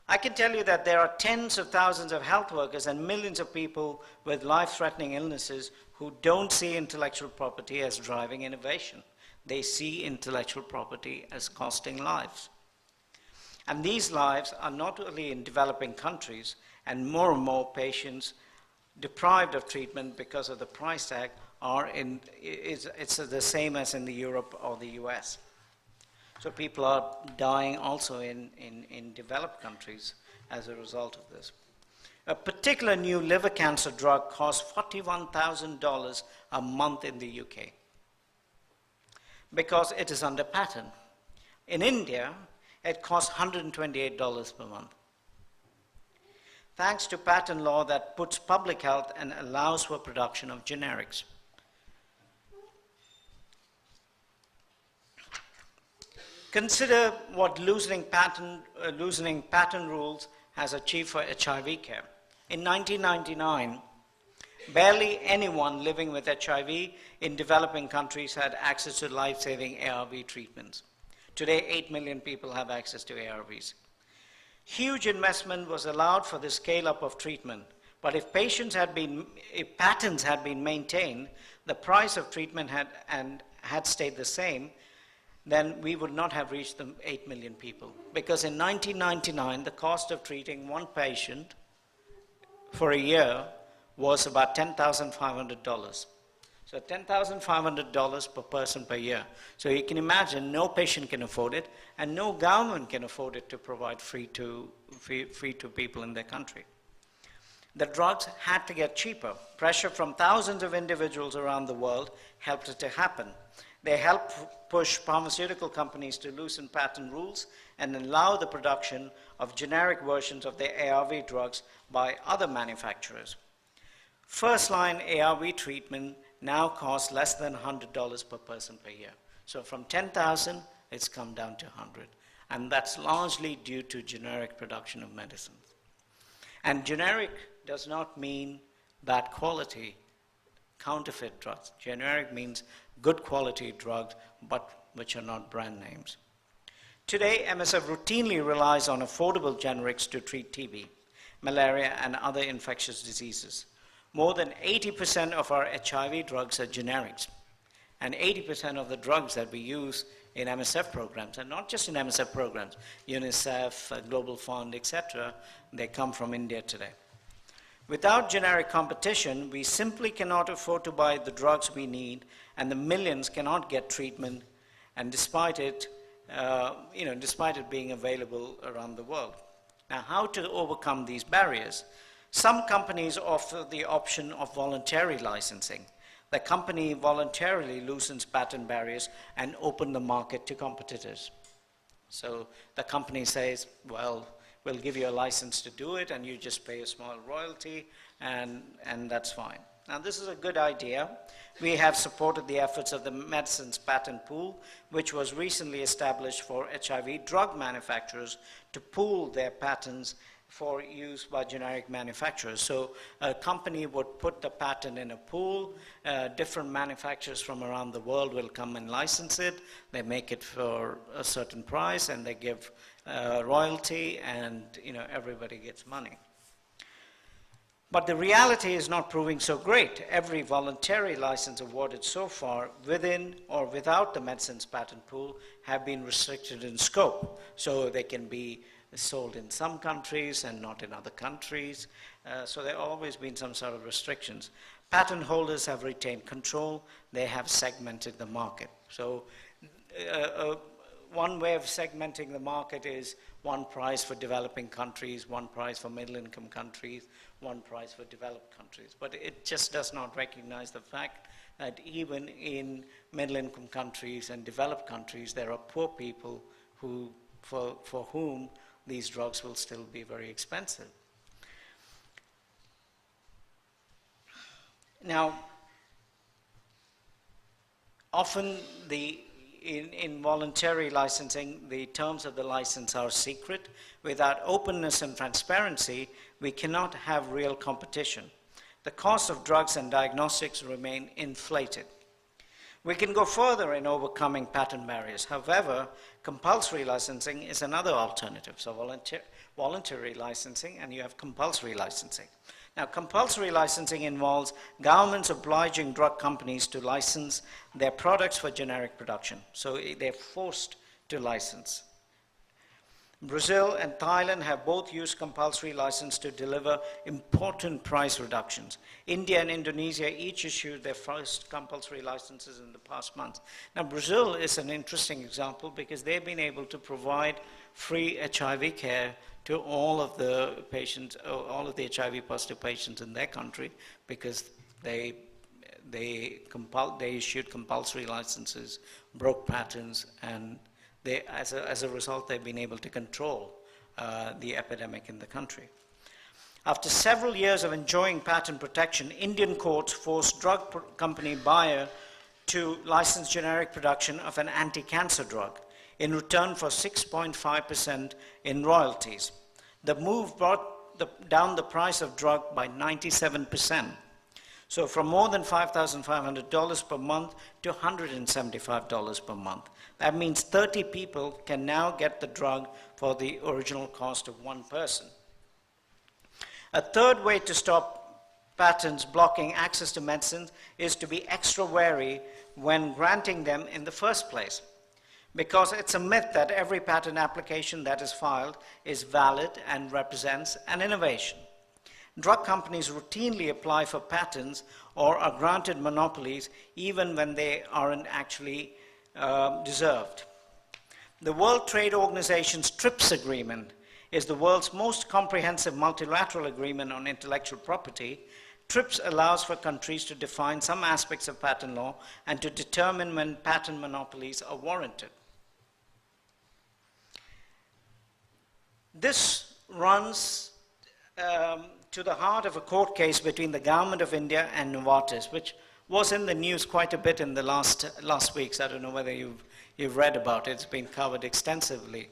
I can tell you that there are tens of thousands of health workers and millions of people with life-threatening illnesses who don't see intellectual property as driving innovation. They see intellectual property as costing lives. And these lives are not only in developing countries, and more patients deprived of treatment because of the price tag it's the same as in the Europe or the US. So people are dying also in developed countries as a result of this. A particular new liver cancer drug costs $41,000 a month in the UK because it is under patent. In India, it costs $128 per month. Thanks to patent law that puts public health and allows for production of generics. Consider what loosening patent rules has achieved for HIV care. In 1999, Barely anyone living with HIV in developing countries had access to life-saving ARV treatments. Today, 8 million people have access to ARVs. Huge investment was allowed for the scale-up of treatment, but if patents had been maintained, the price of treatment had stayed the same, then we would not have reached the 8 million people. Because in 1999, the cost of treating one patient for a year was about $10,500. So $10,500 per person per year. So you can imagine no patient can afford it, and no government can afford it to provide free to people in their country. The drugs had to get cheaper. Pressure from thousands of individuals around the world helped it to happen. They helped push pharmaceutical companies to loosen patent rules and allow the production of generic versions of their ARV drugs by other manufacturers. First-line ARV treatment now costs less than $100 per person per year. So from 10,000, it's come down to 100. And that's largely due to generic production of medicines. And generic does not mean bad quality, counterfeit drugs. Generic means good quality drugs, but which are not brand names. Today, MSF routinely relies on affordable generics to treat TB, malaria, and other infectious diseases. More than 80% of our HIV drugs are generics, and 80% of the drugs that we use in MSF programs, and not just in MSF programs, UNICEF, Global Fund, etc., they come from India today. Without generic competition, we simply cannot afford to buy the drugs we need, and the millions cannot get treatment, and despite it being available around the world. Now, how to overcome these barriers? Some companies offer the option of voluntary licensing. The company voluntarily loosens patent barriers and opens the market to competitors. So the company says, well, we'll give you a license to do it, and you just pay a small royalty, and that's fine. Now, this is a good idea. We have supported the efforts of the Medicines Patent Pool, which was recently established for HIV drug manufacturers to pool their patents for use by generic manufacturers. So a company would put the patent in a pool, different manufacturers from around the world will come and license it, they make it for a certain price, and they give royalty, and everybody gets money. But the reality is not proving so great. Every voluntary license awarded so far, within or without the Medicines Patent Pool, have been restricted in scope. So they can be sold in some countries and not in other countries. So there have always been some sort of restrictions. Patent holders have retained control. They have segmented the market. So one way of segmenting the market is one price for developing countries, one price for middle-income countries, one price for developed countries. But it just does not recognize the fact that even in middle-income countries and developed countries, there are poor people for whom these drugs will still be very expensive. Now, often in voluntary licensing, the terms of the license are secret. Without openness and transparency, we cannot have real competition. The cost of drugs and diagnostics remain inflated. We can go further in overcoming patent barriers. However, compulsory licensing is another alternative. So voluntary licensing, and you have compulsory licensing. Now, compulsory licensing involves governments obliging drug companies to license their products for generic production. So they're forced to license. Brazil and Thailand have both used compulsory license to deliver important price reductions. India and Indonesia each issued their first compulsory licenses in the past month. Now, Brazil is an interesting example because they've been able to provide free HIV care to all of the patients, all of the HIV positive patients in their country, because they issued compulsory licenses, broke patents, and as a result, they've been able to control the epidemic in the country. After several years of enjoying patent protection, Indian courts forced drug company Bayer to license generic production of an anti-cancer drug in return for 6.5% in royalties. The move brought down the price of drug by 97%. So from more than $5,500 per month to $175 per month. That means 30 people can now get the drug for the original cost of one person. A third way to stop patents blocking access to medicines is to be extra wary when granting them in the first place, because it's a myth that every patent application that is filed is valid and represents an innovation. Drug companies routinely apply for patents or are granted monopolies even when they aren't actually deserved. The World Trade Organization's TRIPS agreement is the world's most comprehensive multilateral agreement on intellectual property. TRIPS allows for countries to define some aspects of patent law and to determine when patent monopolies are warranted. This runs to the heart of a court case between the government of India and Novartis, which was in the news quite a bit in the last weeks. I don't know whether you've read about it. It's been covered extensively.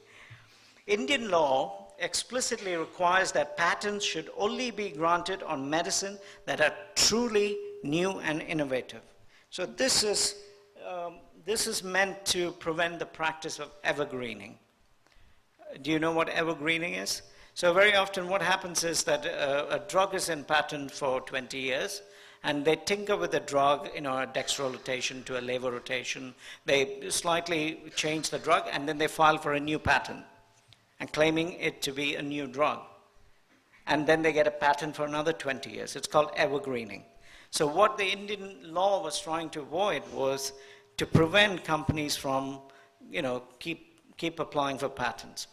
Indian law explicitly requires that patents should only be granted on medicine that are truly new and innovative. So this is meant to prevent the practice of evergreening. Do you know what evergreening is? So very often what happens is that a drug is in patent for 20 years, and they tinker with the drug, a dextro rotation to a levo rotation. They slightly change the drug, and then they file for a new patent, and claiming it to be a new drug. And then they get a patent for another 20 years. It's called evergreening. So what the Indian law was trying to avoid was to prevent companies from, keep applying for patents.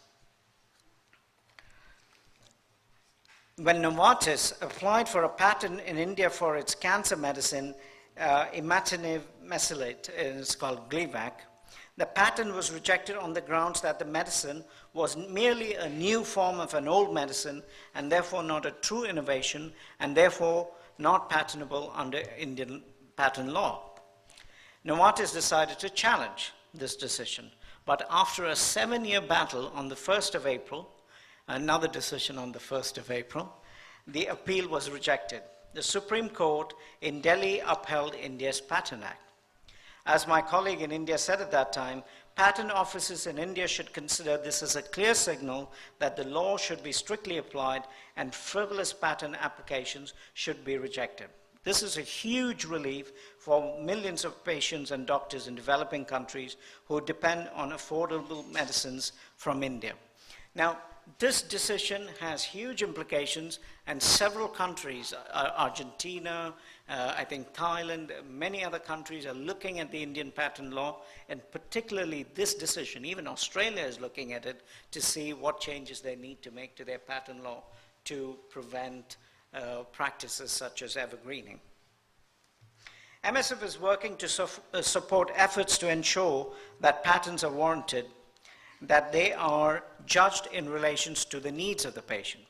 When Novartis applied for a patent in India for its cancer medicine, imatinib mesylate, it's called Gleevec, the patent was rejected on the grounds that the medicine was merely a new form of an old medicine and therefore not a true innovation and therefore not patentable under Indian patent law. Novartis decided to challenge this decision, but after a 7-year battle on the 1st of April, another decision on the 1st of April, the appeal was rejected. The Supreme Court in Delhi upheld India's Patent Act. As my colleague in India said at that time, patent offices in India should consider this as a clear signal that the law should be strictly applied and frivolous patent applications should be rejected. This is a huge relief for millions of patients and doctors in developing countries who depend on affordable medicines from India. Now, this decision has huge implications, and several countries, Argentina, I think Thailand, many other countries are looking at the Indian patent law, and particularly this decision. Even Australia is looking at it to see what changes they need to make to their patent law to prevent practices such as evergreening. MSF is working to support efforts to ensure that patents are warranted, that they are judged in relation to the needs of the patient.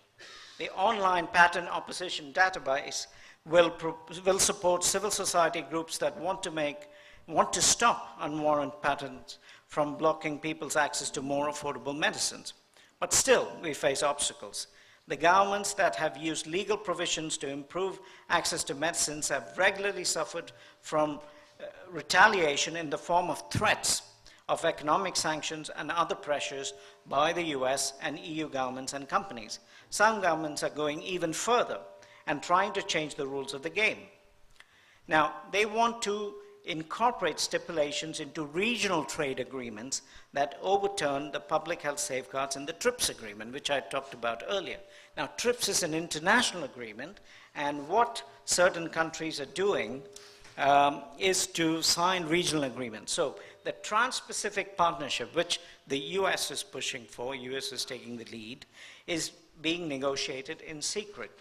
The online patent opposition database will support civil society groups that want to stop unwarranted patents from blocking people's access to more affordable medicines. But still, we face obstacles. The governments that have used legal provisions to improve access to medicines have regularly suffered from retaliation in the form of threats of economic sanctions and other pressures by the US and EU governments and companies. Some governments are going even further and trying to change the rules of the game. Now, they want to incorporate stipulations into regional trade agreements that overturn the public health safeguards in the TRIPS agreement, which I talked about earlier. Now, TRIPS is an international agreement, and what certain countries are doing is to sign regional agreements. So the Trans-Pacific Partnership, which the US is pushing for, US is taking the lead, is being negotiated in secret.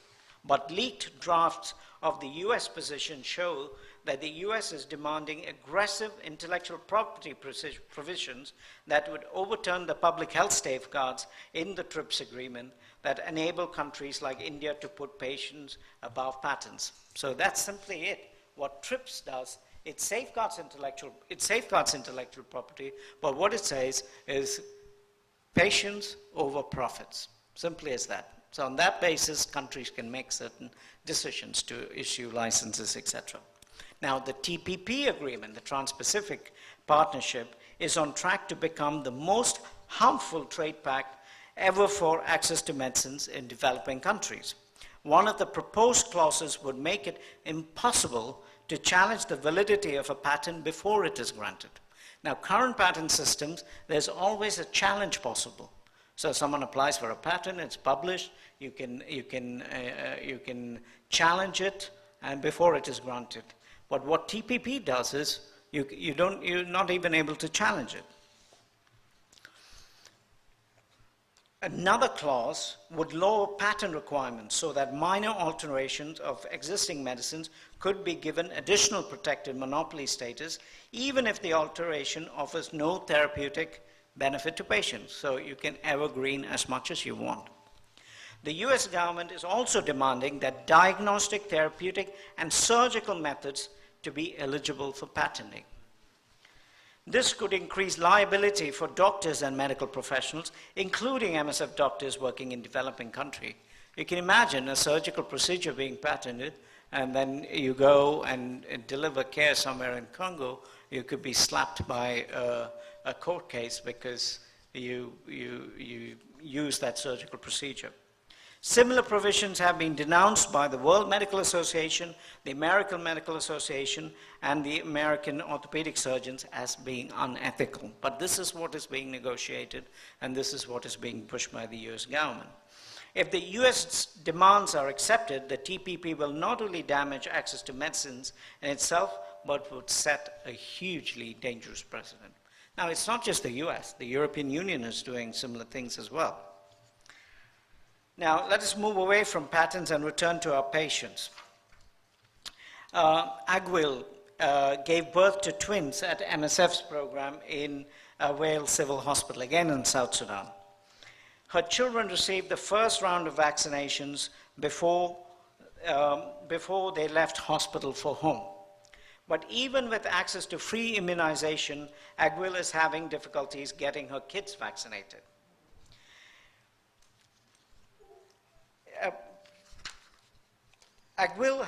But leaked drafts of the US position show that the US is demanding aggressive intellectual property provisions that would overturn the public health safeguards in the TRIPS agreement that enable countries like India to put patients above patents. So that's simply it. What TRIPS does, it safeguards intellectual property, but what it says is patients over profits. Simply as that. So on that basis, countries can make certain decisions to issue licenses, etc. Now, the TPP agreement, the Trans-Pacific Partnership, is on track to become the most harmful trade pact ever for access to medicines in developing countries. One of the proposed clauses would make it impossible to challenge the validity of a patent before it is granted. Now, current patent systems, there's always a challenge possible. So someone applies for a patent, it's published, you can challenge it, and before it is granted. But what TPP does is you're not even able to challenge it. Another clause would lower patent requirements so that minor alterations of existing medicines could be given additional protected monopoly status, even if the alteration offers no therapeutic benefit to patients. So you can evergreen as much as you want. The US government is also demanding that diagnostic, therapeutic, and surgical methods to be eligible for patenting. This could increase liability for doctors and medical professionals, including MSF doctors working in developing countries. You can imagine a surgical procedure being patented, and then you go and deliver care somewhere in Congo, you could be slapped by a court case because you use that surgical procedure. Similar provisions have been denounced by the World Medical Association, the American Medical Association, and the American Orthopedic Surgeons as being unethical. But this is what is being negotiated, and this is what is being pushed by the US government. If the US demands are accepted, the TPP will not only damage access to medicines in itself, but would set a hugely dangerous precedent. Now, it's not just the US, the European Union is doing similar things as well. Now, let us move away from patents and return to our patients. Agwil gave birth to twins at MSF's program in Wales Civil Hospital, again in South Sudan. Her children received the first round of vaccinations before they left hospital for home. But even with access to free immunization, Agwil is having difficulties getting her kids vaccinated. Agwil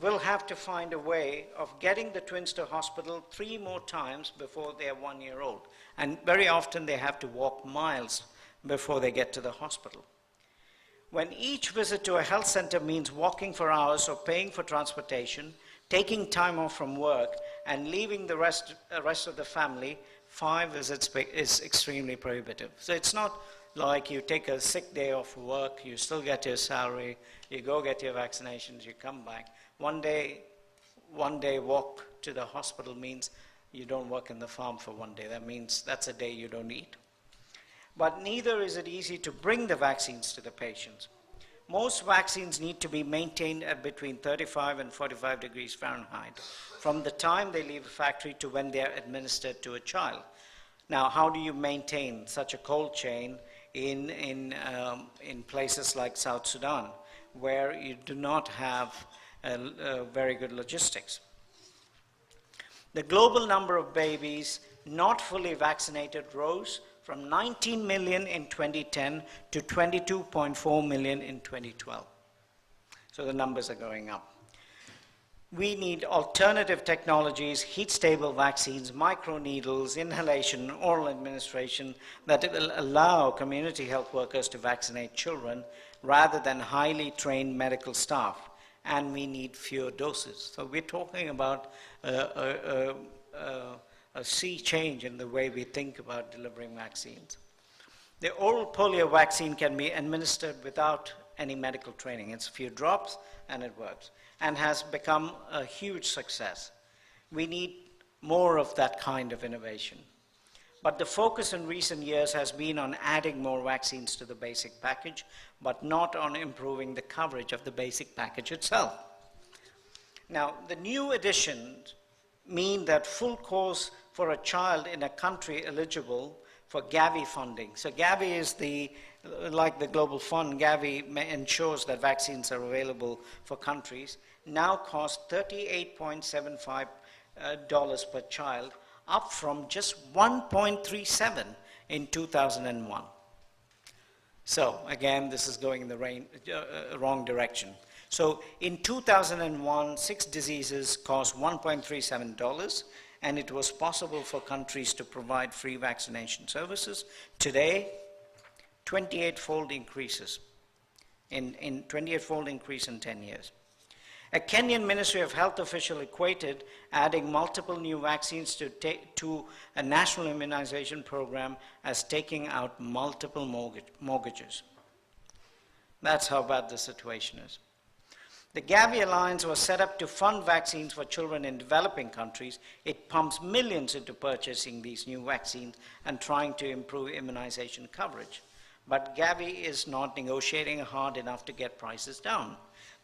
will have to find a way of getting the twins to hospital 3 more times before they are 1 year old. And very often they have to walk miles before they get to the hospital. When each visit to a health center means walking for hours or paying for transportation, taking time off from work, and leaving the rest of the family, 5 visits is extremely prohibitive. So it's not like you take a sick day off work, you still get your salary, you go get your vaccinations, you come back. One day walk to the hospital means you don't work in the farm for 1 day. That means that's a day you don't eat. But neither is it easy to bring the vaccines to the patients. Most vaccines need to be maintained at between 35 and 45 degrees Fahrenheit from the time they leave the factory to when they are administered to a child. Now, how do you maintain such a cold chain in places like South Sudan, where you do not have very good logistics? The global number of babies not fully vaccinated rose from 19 million in 2010 to 22.4 million in 2012. So the numbers are going up. We need alternative technologies, heat-stable vaccines, microneedles, inhalation, oral administration that will allow community health workers to vaccinate children rather than highly trained medical staff. And we need fewer doses. So we're talking about a sea change in the way we think about delivering vaccines. The oral polio vaccine can be administered without any medical training. It's a few drops and it works, and has become a huge success. We need more of that kind of innovation. But the focus in recent years has been on adding more vaccines to the basic package, but not on improving the coverage of the basic package itself. Now, the new additions mean that full course for a child in a country eligible for Gavi funding. So Gavi is like the Global Fund, Gavi ensures that vaccines are available for countries, now cost $38.75 per child, up from just $1.37 in 2001. So again, this is going in the wrong direction. So in 2001, 6 diseases cost $1.37, and it was possible for countries to provide free vaccination services. Today, 28-fold increases, in 28-fold increase in 10 years. A Kenyan Ministry of Health official equated adding multiple new vaccines to a national immunization program as taking out multiple mortgages. That's how bad the situation is. The Gavi Alliance was set up to fund vaccines for children in developing countries. It pumps millions into purchasing these new vaccines and trying to improve immunization coverage. But Gavi is not negotiating hard enough to get prices down.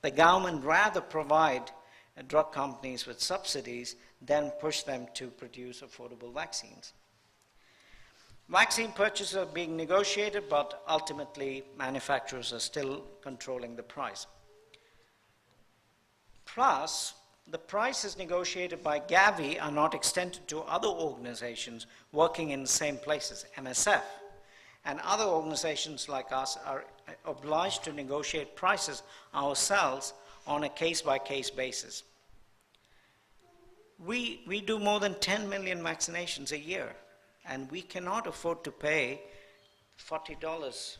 The government rather provide drug companies with subsidies than push them to produce affordable vaccines. Vaccine purchases are being negotiated, but ultimately manufacturers are still controlling the price. Plus, the prices negotiated by Gavi are not extended to other organizations working in the same places, MSF. And other organizations like us are obliged to negotiate prices ourselves on a case-by-case basis. We do more than 10 million vaccinations a year, and we cannot afford to pay $40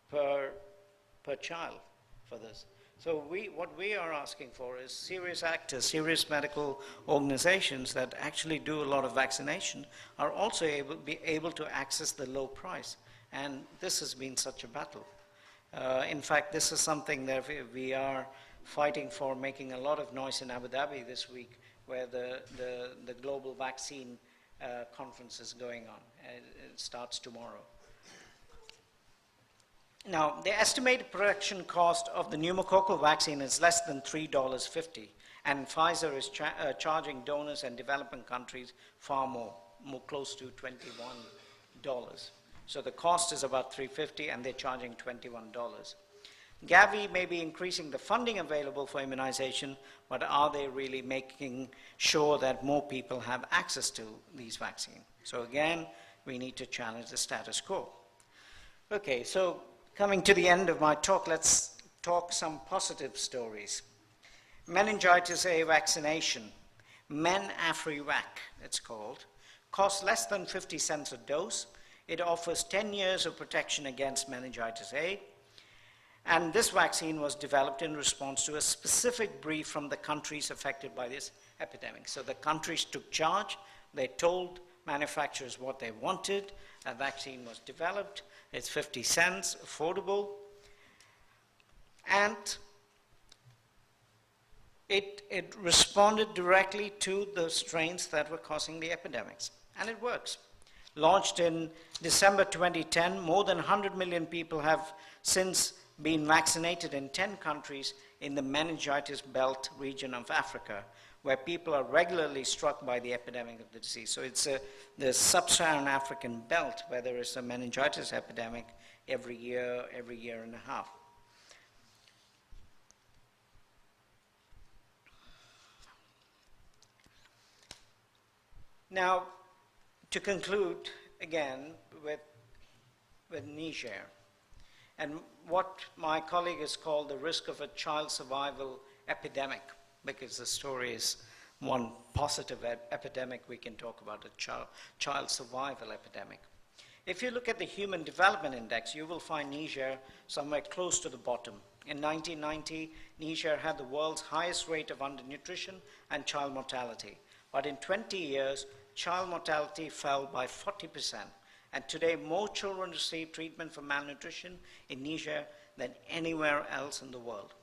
per child for this. So what we are asking for is serious actors, serious medical organizations that actually do a lot of vaccination are also able to access the low price. And this has been such a battle. In fact, this is something that we are fighting for, making a lot of noise in Abu Dhabi this week, where the global vaccine conference is going on. It starts tomorrow. Now, the estimated production cost of the pneumococcal vaccine is less than $3.50, and Pfizer is charging donors and developing countries far more close to $21. So the cost is about $3.50, and they're charging $21. Gavi may be increasing the funding available for immunization, but are they really making sure that more people have access to these vaccines? So again, we need to challenge the status quo. Okay, so coming to the end of my talk, let's talk some positive stories. Meningitis A vaccination, Men-Afri-Vac, it's called, costs less than 50 cents a dose. It offers 10 years of protection against meningitis A. And this vaccine was developed in response to a specific brief from the countries affected by this epidemic. So the countries took charge. They told manufacturers what they wanted. A vaccine was developed. It's 50 cents, affordable. And it responded directly to the strains that were causing the epidemics. And it works. Launched in December 2010, more than 100 million people have since been vaccinated in 10 countries in the meningitis belt region of Africa, where people are regularly struck by the epidemic of the disease. So it's the sub-Saharan African belt where there is a meningitis epidemic every year and a half. Now, to conclude again with Niger, and what my colleague has called the risk of a child survival epidemic, because the story is one positive epidemic we can talk about, a child survival epidemic. If you look at the Human Development Index, you will find Niger somewhere close to the bottom. In 1990, Niger had the world's highest rate of undernutrition and child mortality. But in 20 years, child mortality fell by 40%. And today, more children receive treatment for malnutrition in Niger than anywhere else in the world.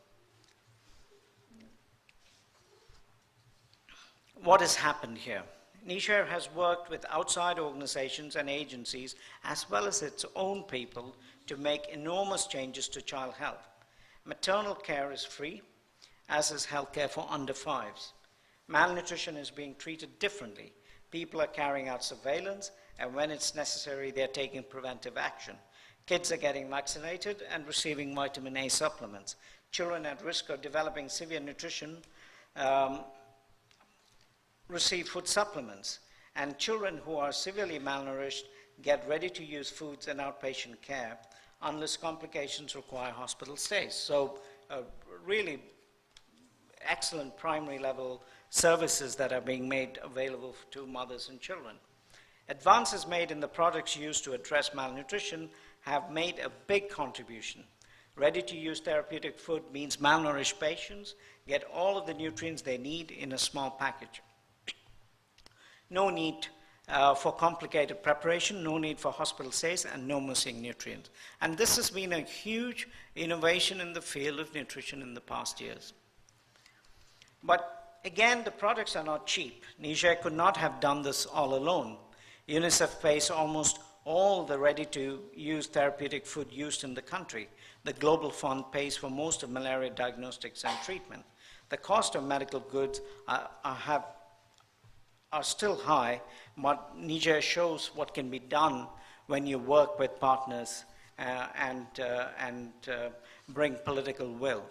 What has happened here? Niger has worked with outside organizations and agencies, as well as its own people, to make enormous changes to child health. Maternal care is free, as is healthcare for under fives. Malnutrition is being treated differently. People are carrying out surveillance, and when it's necessary, they're taking preventive action. Kids are getting vaccinated and receiving vitamin A supplements. Children at risk of developing severe nutrition receive food supplements. And children who are severely malnourished get ready-to-use foods and outpatient care. unless complications require hospital stays. So really excellent primary level services that are being made available to mothers and children. Advances made in the products used to address malnutrition have made a big contribution. Ready-to-use therapeutic food means malnourished patients get all of the nutrients they need in a small package. No need for complicated preparation, no need for hospital stays, and no missing nutrients. And this has been a huge innovation in the field of nutrition in the past years. But again, the products are not cheap. Niger could not have done this all alone. UNICEF pays almost all the ready-to-use therapeutic food used in the country. The Global Fund pays for most of malaria diagnostics and treatment. The cost of medical goods are still high, but Niger shows what can be done when you work with partners and bring political will.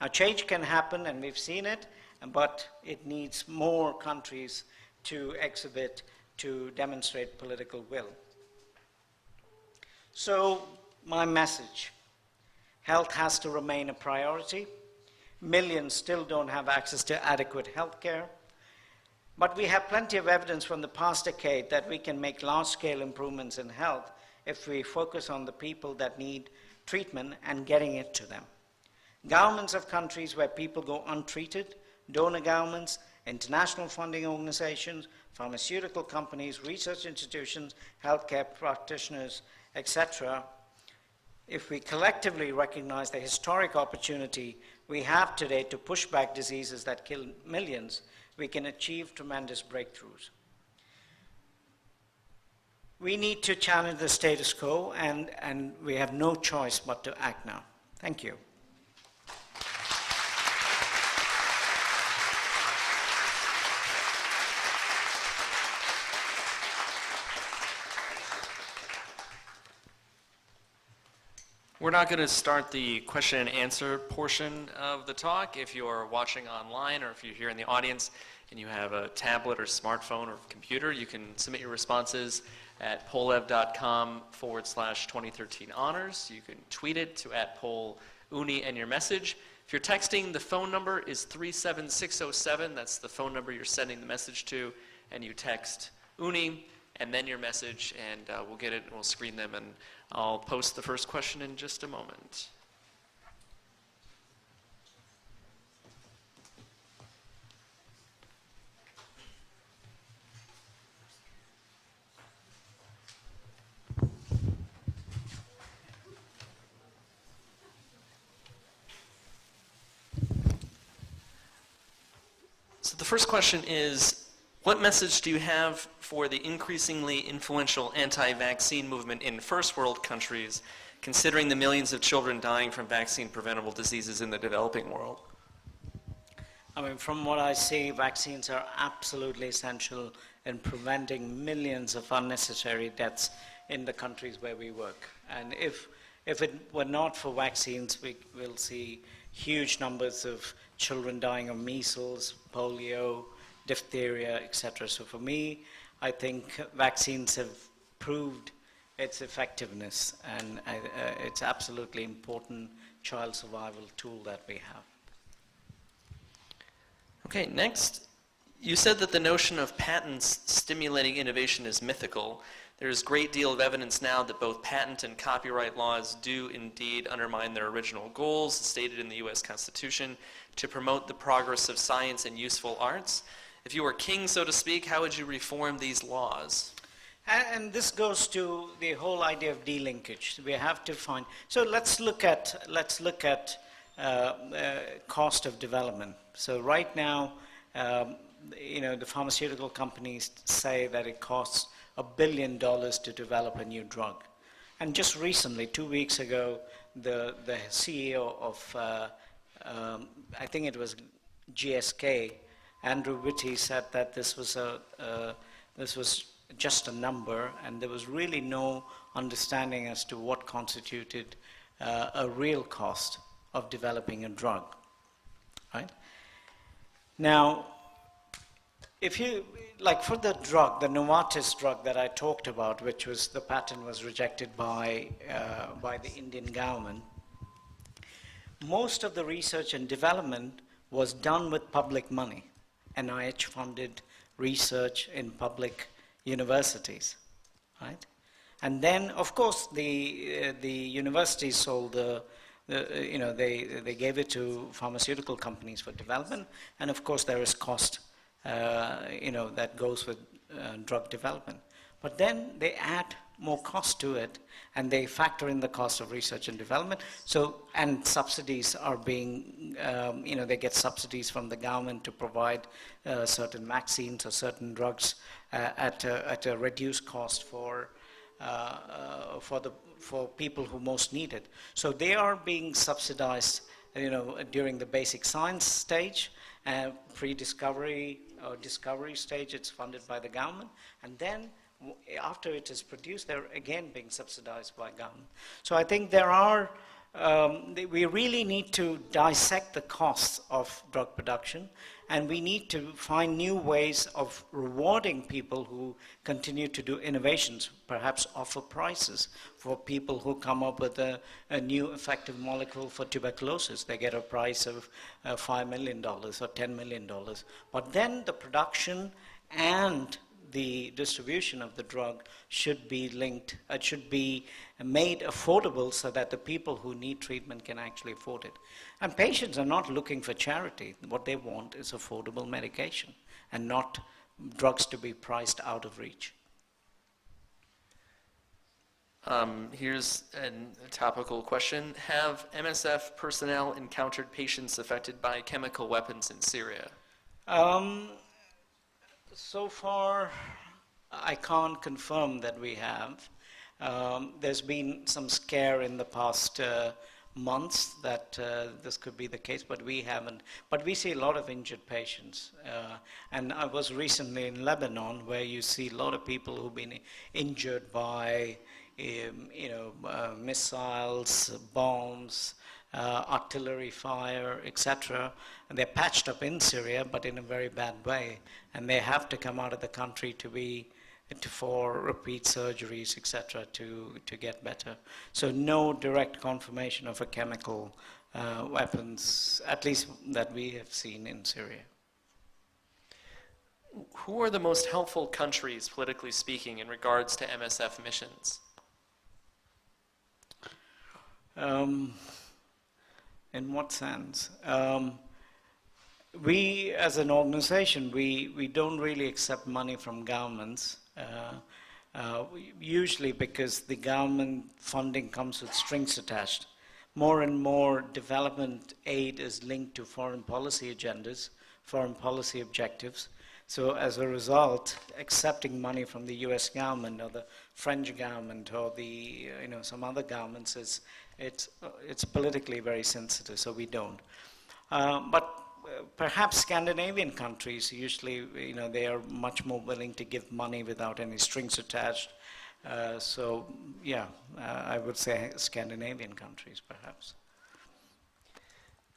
Now, change can happen, and we've seen it, but it needs more countries to exhibit, to demonstrate political will. So, my message, health has to remain a priority. Millions still don't have access to adequate health care. But we have plenty of evidence from the past decade that we can make large-scale improvements in health if we focus on the people that need treatment and getting it to them. Governments of countries where people go untreated, donor governments, international funding organizations, pharmaceutical companies, research institutions, healthcare practitioners, etc., if we collectively recognize the historic opportunity we have today to push back diseases that kill millions, we can achieve tremendous breakthroughs. We need to challenge the status quo, and we have no choice but to act now. Thank you. We're now going to start the question and answer portion of the talk. If you're watching online or if you're here in the audience and you have a tablet or smartphone or computer, you can submit your responses at polev.com/2013 honors. You can tweet it to @polluni and your message. If you're texting, the phone number is 37607. That's the phone number you're sending the message to, and you text Unni and then your message, and we'll get it and we'll screen them, and I'll post the first question in just a moment. So the first question is, what message do you have for the increasingly influential anti-vaccine movement in first world countries, considering the millions of children dying from vaccine-preventable diseases in the developing world? I mean, from what I see, vaccines are absolutely essential in preventing millions of unnecessary deaths in the countries where we work. And if it were not for vaccines, we will see huge numbers of children dying of measles, polio, diphtheria, etc. So for me, I think vaccines have proved its effectiveness, and it's absolutely important child survival tool that we have. Okay, next, you said that the notion of patents stimulating innovation is mythical. There is a great deal of evidence now that both patent and copyright laws do indeed undermine their original goals, stated in the US Constitution, to promote the progress of science and useful arts. If you were king, so to speak, how would you reform these laws? And this goes to the whole idea of delinkage. We have to find. So let's look at cost of development. So right now, the pharmaceutical companies say that it costs $1 billion to develop a new drug. And just recently, 2 weeks ago, the CEO of I think it was GSK, Andrew Whitty, said that this was just a number, and there was really no understanding as to what constituted a real cost of developing a drug. Right? Now, if you, like for the drug, the Novartis drug that I talked about, which was, the patent was rejected by the Indian government, most of the research and development was done with public money, NIH-funded research in public universities, right? And then, of course, the universities sold they gave it to pharmaceutical companies for development, and of course there is cost, that goes with drug development. But then they add more cost to it, and they factor in the cost of research and development. So, and subsidies are being, they get subsidies from the government to provide certain vaccines or certain drugs at a reduced cost for people who most need it. So they are being subsidized, during the basic science stage, pre-discovery or discovery stage. It's funded by the government, and then after it is produced, they're again being subsidized by government. So I think there are, we really need to dissect the costs of drug production, and we need to find new ways of rewarding people who continue to do innovations, perhaps offer prizes for people who come up with a new effective molecule for tuberculosis. They get a prize of $5 million or $10 million. But then the production and the distribution of the drug should be linked, it should be made affordable so that the people who need treatment can actually afford it. And patients are not looking for charity. What they want is affordable medication and not drugs to be priced out of reach. Here's a topical question. Have MSF personnel encountered patients affected by chemical weapons in Syria? So far, I can't confirm that we have. There's been some scare in the past months that this could be the case, but we haven't. But we see a lot of injured patients. And I was recently in Lebanon, where you see a lot of people who've been injured by missiles, bombs, artillery fire, etc. And they're patched up in Syria, but in a very bad way. And they have to come out of the country for repeat surgeries, etc., to get better. So no direct confirmation of a chemical weapons, at least that we have seen in Syria. Who are the most helpful countries, politically speaking, in regards to MSF missions? In what sense? We, as an organization, we don't really accept money from governments, usually because the government funding comes with strings attached. More and more development aid is linked to foreign policy agendas, foreign policy objectives. So as a result, accepting money from the US government or the French government or the some other governments it's politically very sensitive, so we don't. But perhaps Scandinavian countries, usually they are much more willing to give money without any strings attached. So yeah, I would say Scandinavian countries perhaps.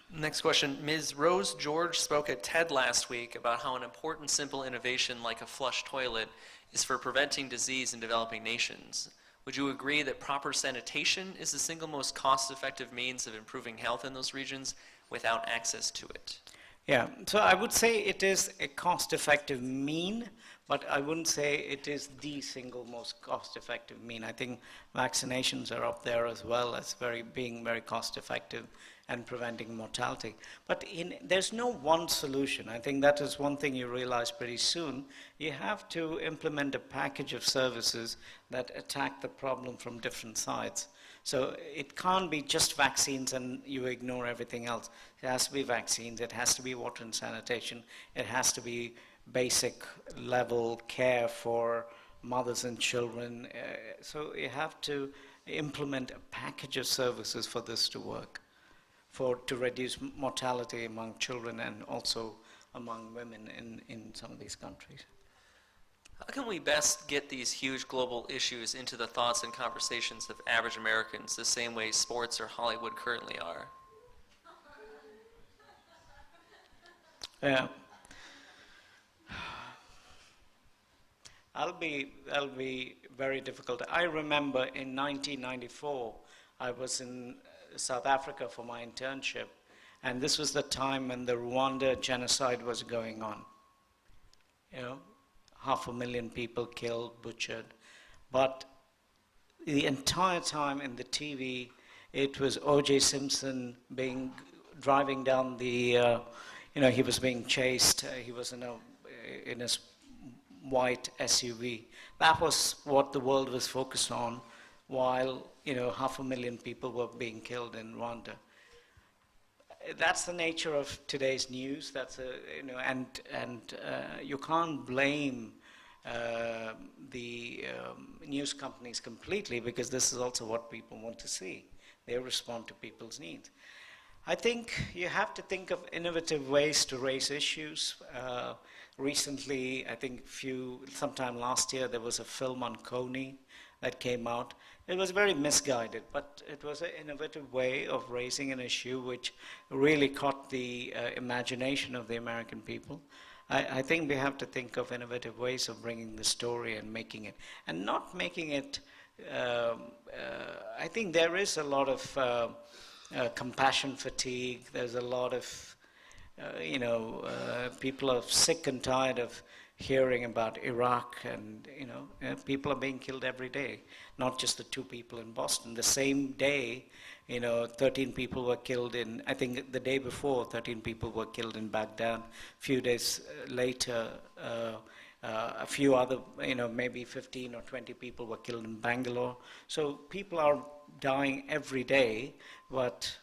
Next question. Ms. Rose George spoke at TED last week about how an important simple innovation like a flush toilet is for preventing disease in developing nations. Would you agree that proper sanitation is the single most cost-effective means of improving health in those regions without access to it? Yeah, so I would say it is a cost-effective mean, but I wouldn't say it is the single most cost-effective mean. I think vaccinations are up there as well as being very cost-effective and preventing mortality. But there's no one solution. I think that is one thing you realize pretty soon. You have to implement a package of services that attack the problem from different sides. So it can't be just vaccines and you ignore everything else. It has to be vaccines, it has to be water and sanitation, it has to be basic level care for mothers and children. So you have to implement a package of services for this to work, to reduce mortality among children and also among women in some of these countries. How can we best get these huge global issues into the thoughts and conversations of average Americans the same way sports or Hollywood currently are? Yeah. That'll be very difficult. I remember in 1994, I was in South Africa for my internship, and this was the time when the Rwanda genocide was going on. You know, 500,000 people killed, butchered, but the entire time in the TV, it was O.J. Simpson driving down the, he was being chased. He was in his white SUV. That was what the world was focused on, while 500,000 people were being killed in Rwanda. That's the nature of today's news. You can't blame the news companies completely, because this is also what people want to see. They respond to people's needs. I think you have to think of innovative ways to raise issues. Recently, I think sometime last year, there was a film on Coney that came out. It was very misguided, but it was an innovative way of raising an issue which really caught the imagination of the American people. I think we have to think of innovative ways of bringing the story and making it, and not making it, I think there is a lot of compassion fatigue. There's a lot of, people are sick and tired of hearing about Iraq, and people are being killed every day, not just the 2 people in Boston. The same day, 13 people were killed I think the day before, 13 people were killed in Baghdad. A few days later, a few other, maybe 15 or 20 people were killed in Bangalore. So people are dying every day, but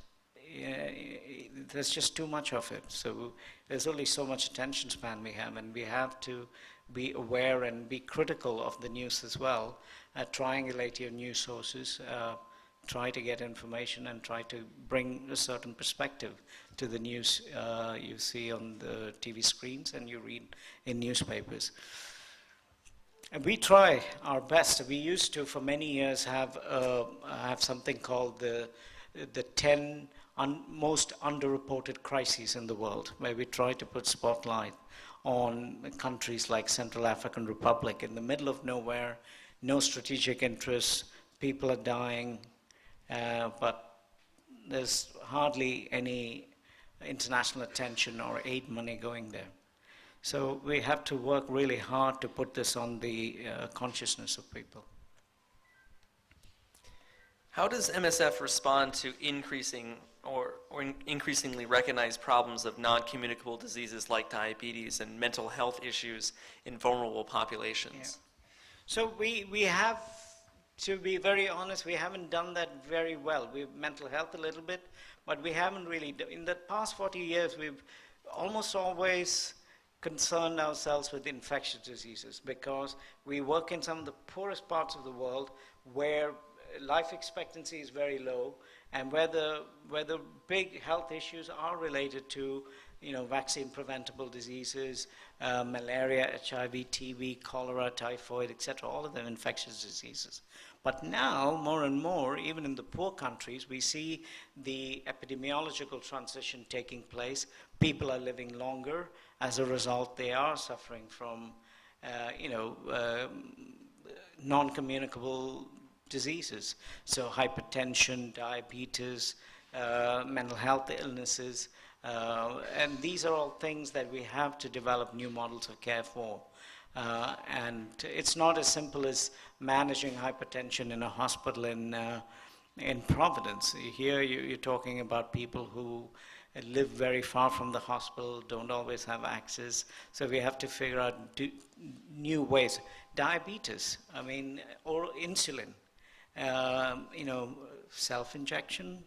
there's just too much of it. So there's only so much attention span we have, and we have to be aware and be critical of the news as well. Triangulate your news sources, try to get information, and try to bring a certain perspective to the news you see on the TV screens and you read in newspapers. And we try our best. We used to, for many years, have something called the 10 most underreported crises in the world, where we try to put spotlight on countries like Central African Republic, in the middle of nowhere, no strategic interests, people are dying, but there's hardly any international attention or aid money going there. So we have to work really hard to put this on the consciousness of people. How does MSF respond to increasingly recognized problems of non-communicable diseases like diabetes and mental health issues in vulnerable populations? Yeah. So we have, to be very honest, we haven't done that very well. We've mental health a little bit, but we haven't really, in the past 40 years, we've almost always concerned ourselves with infectious diseases, because we work in some of the poorest parts of the world where life expectancy is very low, and where the big health issues are related to vaccine preventable diseases, malaria, HIV, TB, cholera, typhoid, etc., all of them infectious diseases. But now, more and more, even in the poor countries, we see the epidemiological transition taking place. People are living longer. As a result, they are suffering from non-communicable diseases. So hypertension, diabetes, mental health illnesses, and these are all things that we have to develop new models of care for. And it's not as simple as managing hypertension in a hospital in Providence. Here you're talking about people who live very far from the hospital, don't always have access. So we have to figure out new ways. Diabetes, or insulin, self-injection,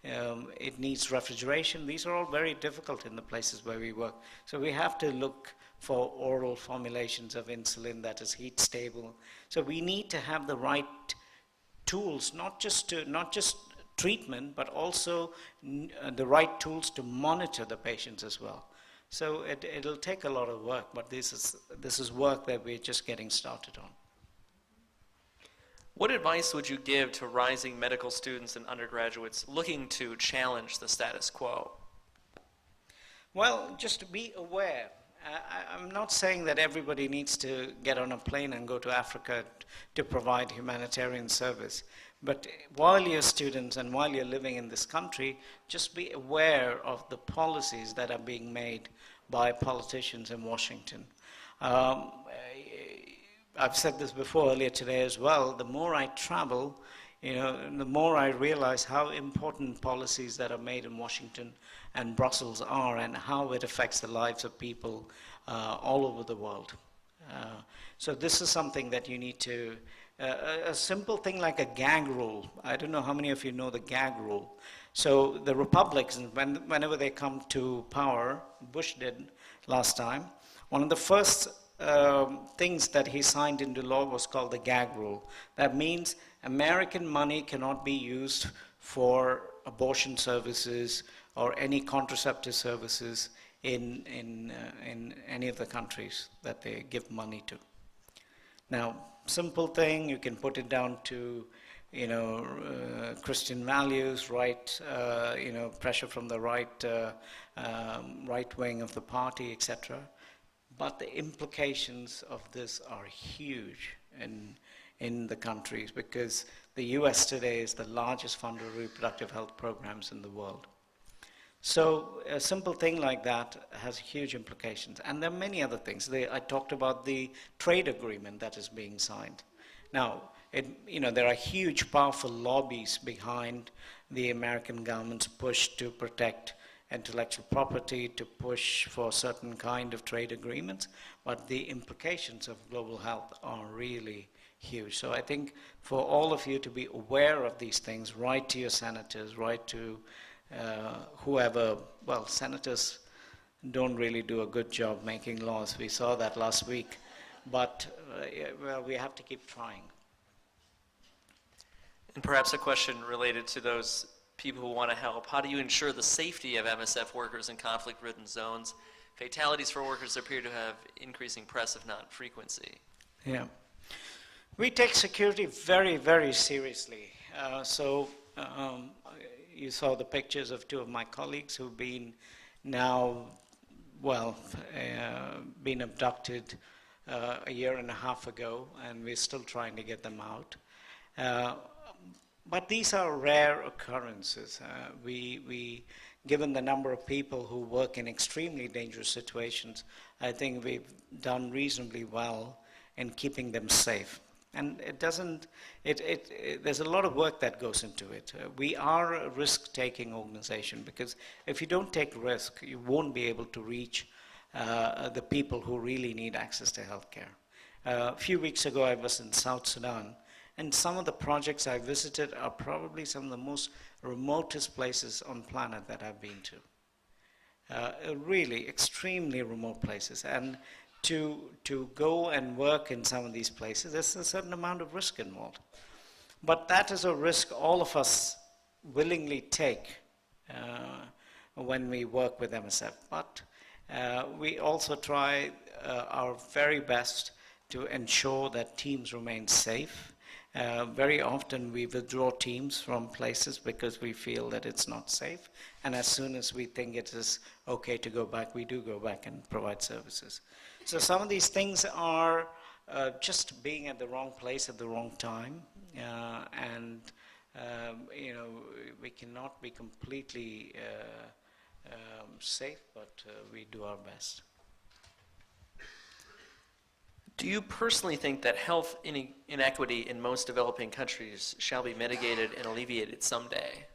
it needs refrigeration. These are all very difficult in the places where we work. So we have to look for oral formulations of insulin that is heat stable. So we need to have the right tools, not just treatment, but also the right tools to monitor the patients as well. So it'll take a lot of work, but this is work that we're just getting started on. What advice would you give to rising medical students and undergraduates looking to challenge the status quo? Well, just to be aware I'm not saying that everybody needs to get on a plane and go to Africa to provide humanitarian service. But while you're students and while you're living in this country, just be aware of the policies that are being made by politicians in Washington. Um, I've said this before earlier today as well. The more I travel, the more I realize how important policies that are made in Washington and Brussels are, and how it affects the lives of people all over the world. So this is something that you need to, a simple thing like a gag rule. I don't know how many of you know the gag rule. So the Republicans, whenever they come to power, Bush did last time, one of the first things that he signed into law was called the gag rule. That means American money cannot be used for abortion services or any contraceptive services in any of the countries that they give money to. Now, simple thing, you can put it down to Christian values, right? Pressure from the right wing of the party, etc. But the implications of this are huge in the countries, because the US today is the largest funder of reproductive health programs in the world. So a simple thing like that has huge implications. And there are many other things. I talked about the trade agreement that is being signed. Now, there are huge, powerful lobbies behind the American government's push to protect intellectual property, to push for certain kind of trade agreements, but the implications of global health are really huge. So I think for all of you to be aware of these things, write to your senators, write to whoever. Well, senators don't really do a good job making laws. We saw that last week. But, we have to keep trying. And perhaps a question related to those people who want to help. How do you ensure the safety of MSF workers in conflict-ridden zones? Fatalities for workers appear to have increasing press, if not frequency. Yeah. We take security very, very seriously. You saw the pictures of two of my colleagues who've been been abducted a year and a half ago, and we're still trying to get them out. But these are rare occurrences. Given the number of people who work in extremely dangerous situations, I think we've done reasonably well in keeping them safe. And there's a lot of work that goes into it. We are a risk-taking organization, because if you don't take risk, you won't be able to reach the people who really need access to healthcare. A few weeks ago, I was in South Sudan, and some of the projects I visited are probably some of the most remotest places on planet that I've been to. Really extremely remote places. And to go and work in some of these places, there's a certain amount of risk involved. But that is a risk all of us willingly take when we work with MSF. But we also try our very best to ensure that teams remain safe. Very often we withdraw teams from places because we feel that it's not safe. And as soon as we think it is okay to go back, we do go back and provide services. So some of these things are just being at the wrong place at the wrong time. We cannot be completely safe, but we do our best. Do you personally think that health inequity in most developing countries shall be mitigated and alleviated someday?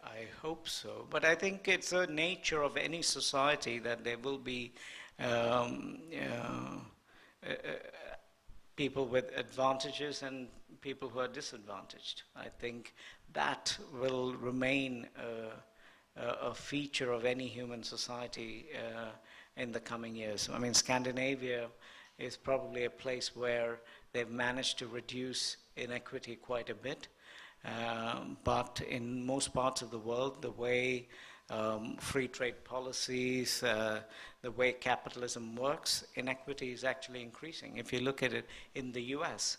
I hope so, but I think it's a nature of any society that there will be people with advantages and people who are disadvantaged. I think that will remain a feature of any human society in the coming years. I mean, Scandinavia is probably a place where they've managed to reduce inequity quite a bit. But in most parts of the world, the way free trade policies, the way capitalism works, inequity is actually increasing. If you look at it in the US,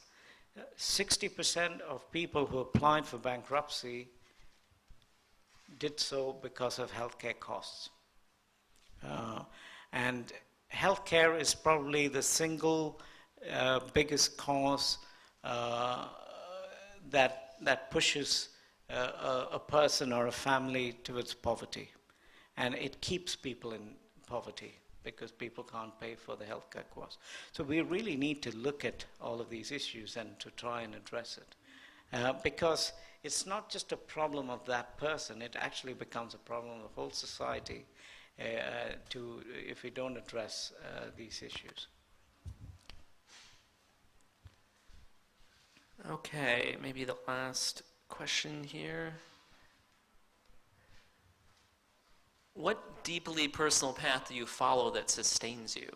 60% of people who applied for bankruptcy did so because of healthcare costs. And healthcare is probably the single biggest cause that pushes a person or a family towards poverty. And it keeps people in poverty because people can't pay for the healthcare costs. So we really need to look at all of these issues and to try and address it. Because it's not just a problem of that person, it actually becomes a problem of the whole society if we don't address these issues. Okay, maybe the last question here. What deeply personal path do you follow that sustains you?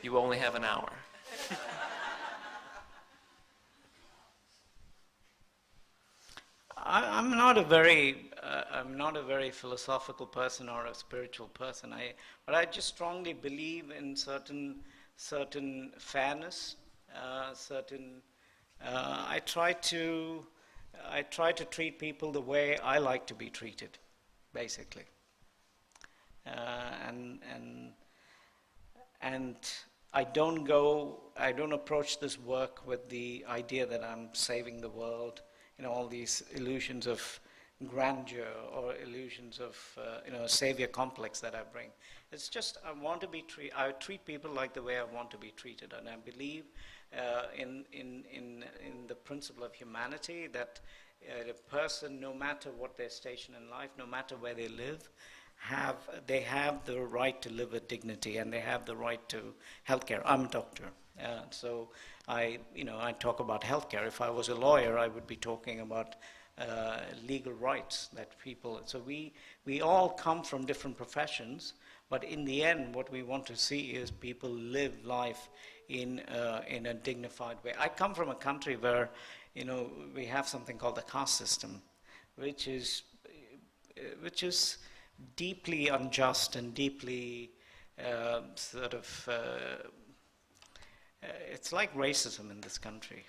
You only have an hour. I'm not a very philosophical person or a spiritual person. But I just strongly believe in certain fairness. I try to treat people the way I like to be treated, basically. And I don't approach this work with the idea that I'm saving the world. All these illusions of grandeur or illusions of savior complex that I bring. It's just I treat people like the way I want to be treated, and I believe in the principle of humanity, that the person, no matter what their station in life, no matter where they live, they have the right to live with dignity, and they have the right to healthcare. I'm a doctor, so I talk about healthcare. If I was a lawyer, I would be talking about legal rights that people. So we all come from different professions, but in the end, what we want to see is people live life in a dignified way. I come from a country where we have something called the caste system, which is deeply unjust and deeply it's like racism in this country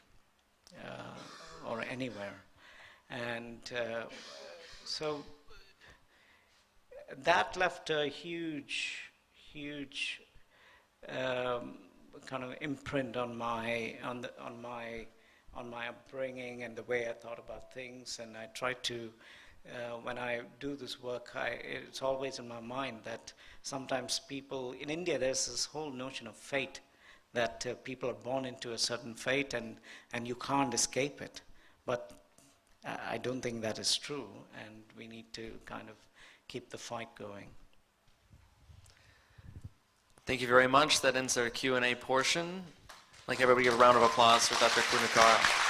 or anywhere. And so that left a huge kind of imprint on my upbringing and the way I thought about things. And I try to, when I do this work, it's always in my mind that sometimes people in India, there's this whole notion of fate, that people are born into a certain fate and you can't escape it. But I don't think that is true, and we need to kind of keep the fight going. Thank you very much. That ends our Q&A portion. I'd like everybody to give a round of applause for Dr. Karunakara.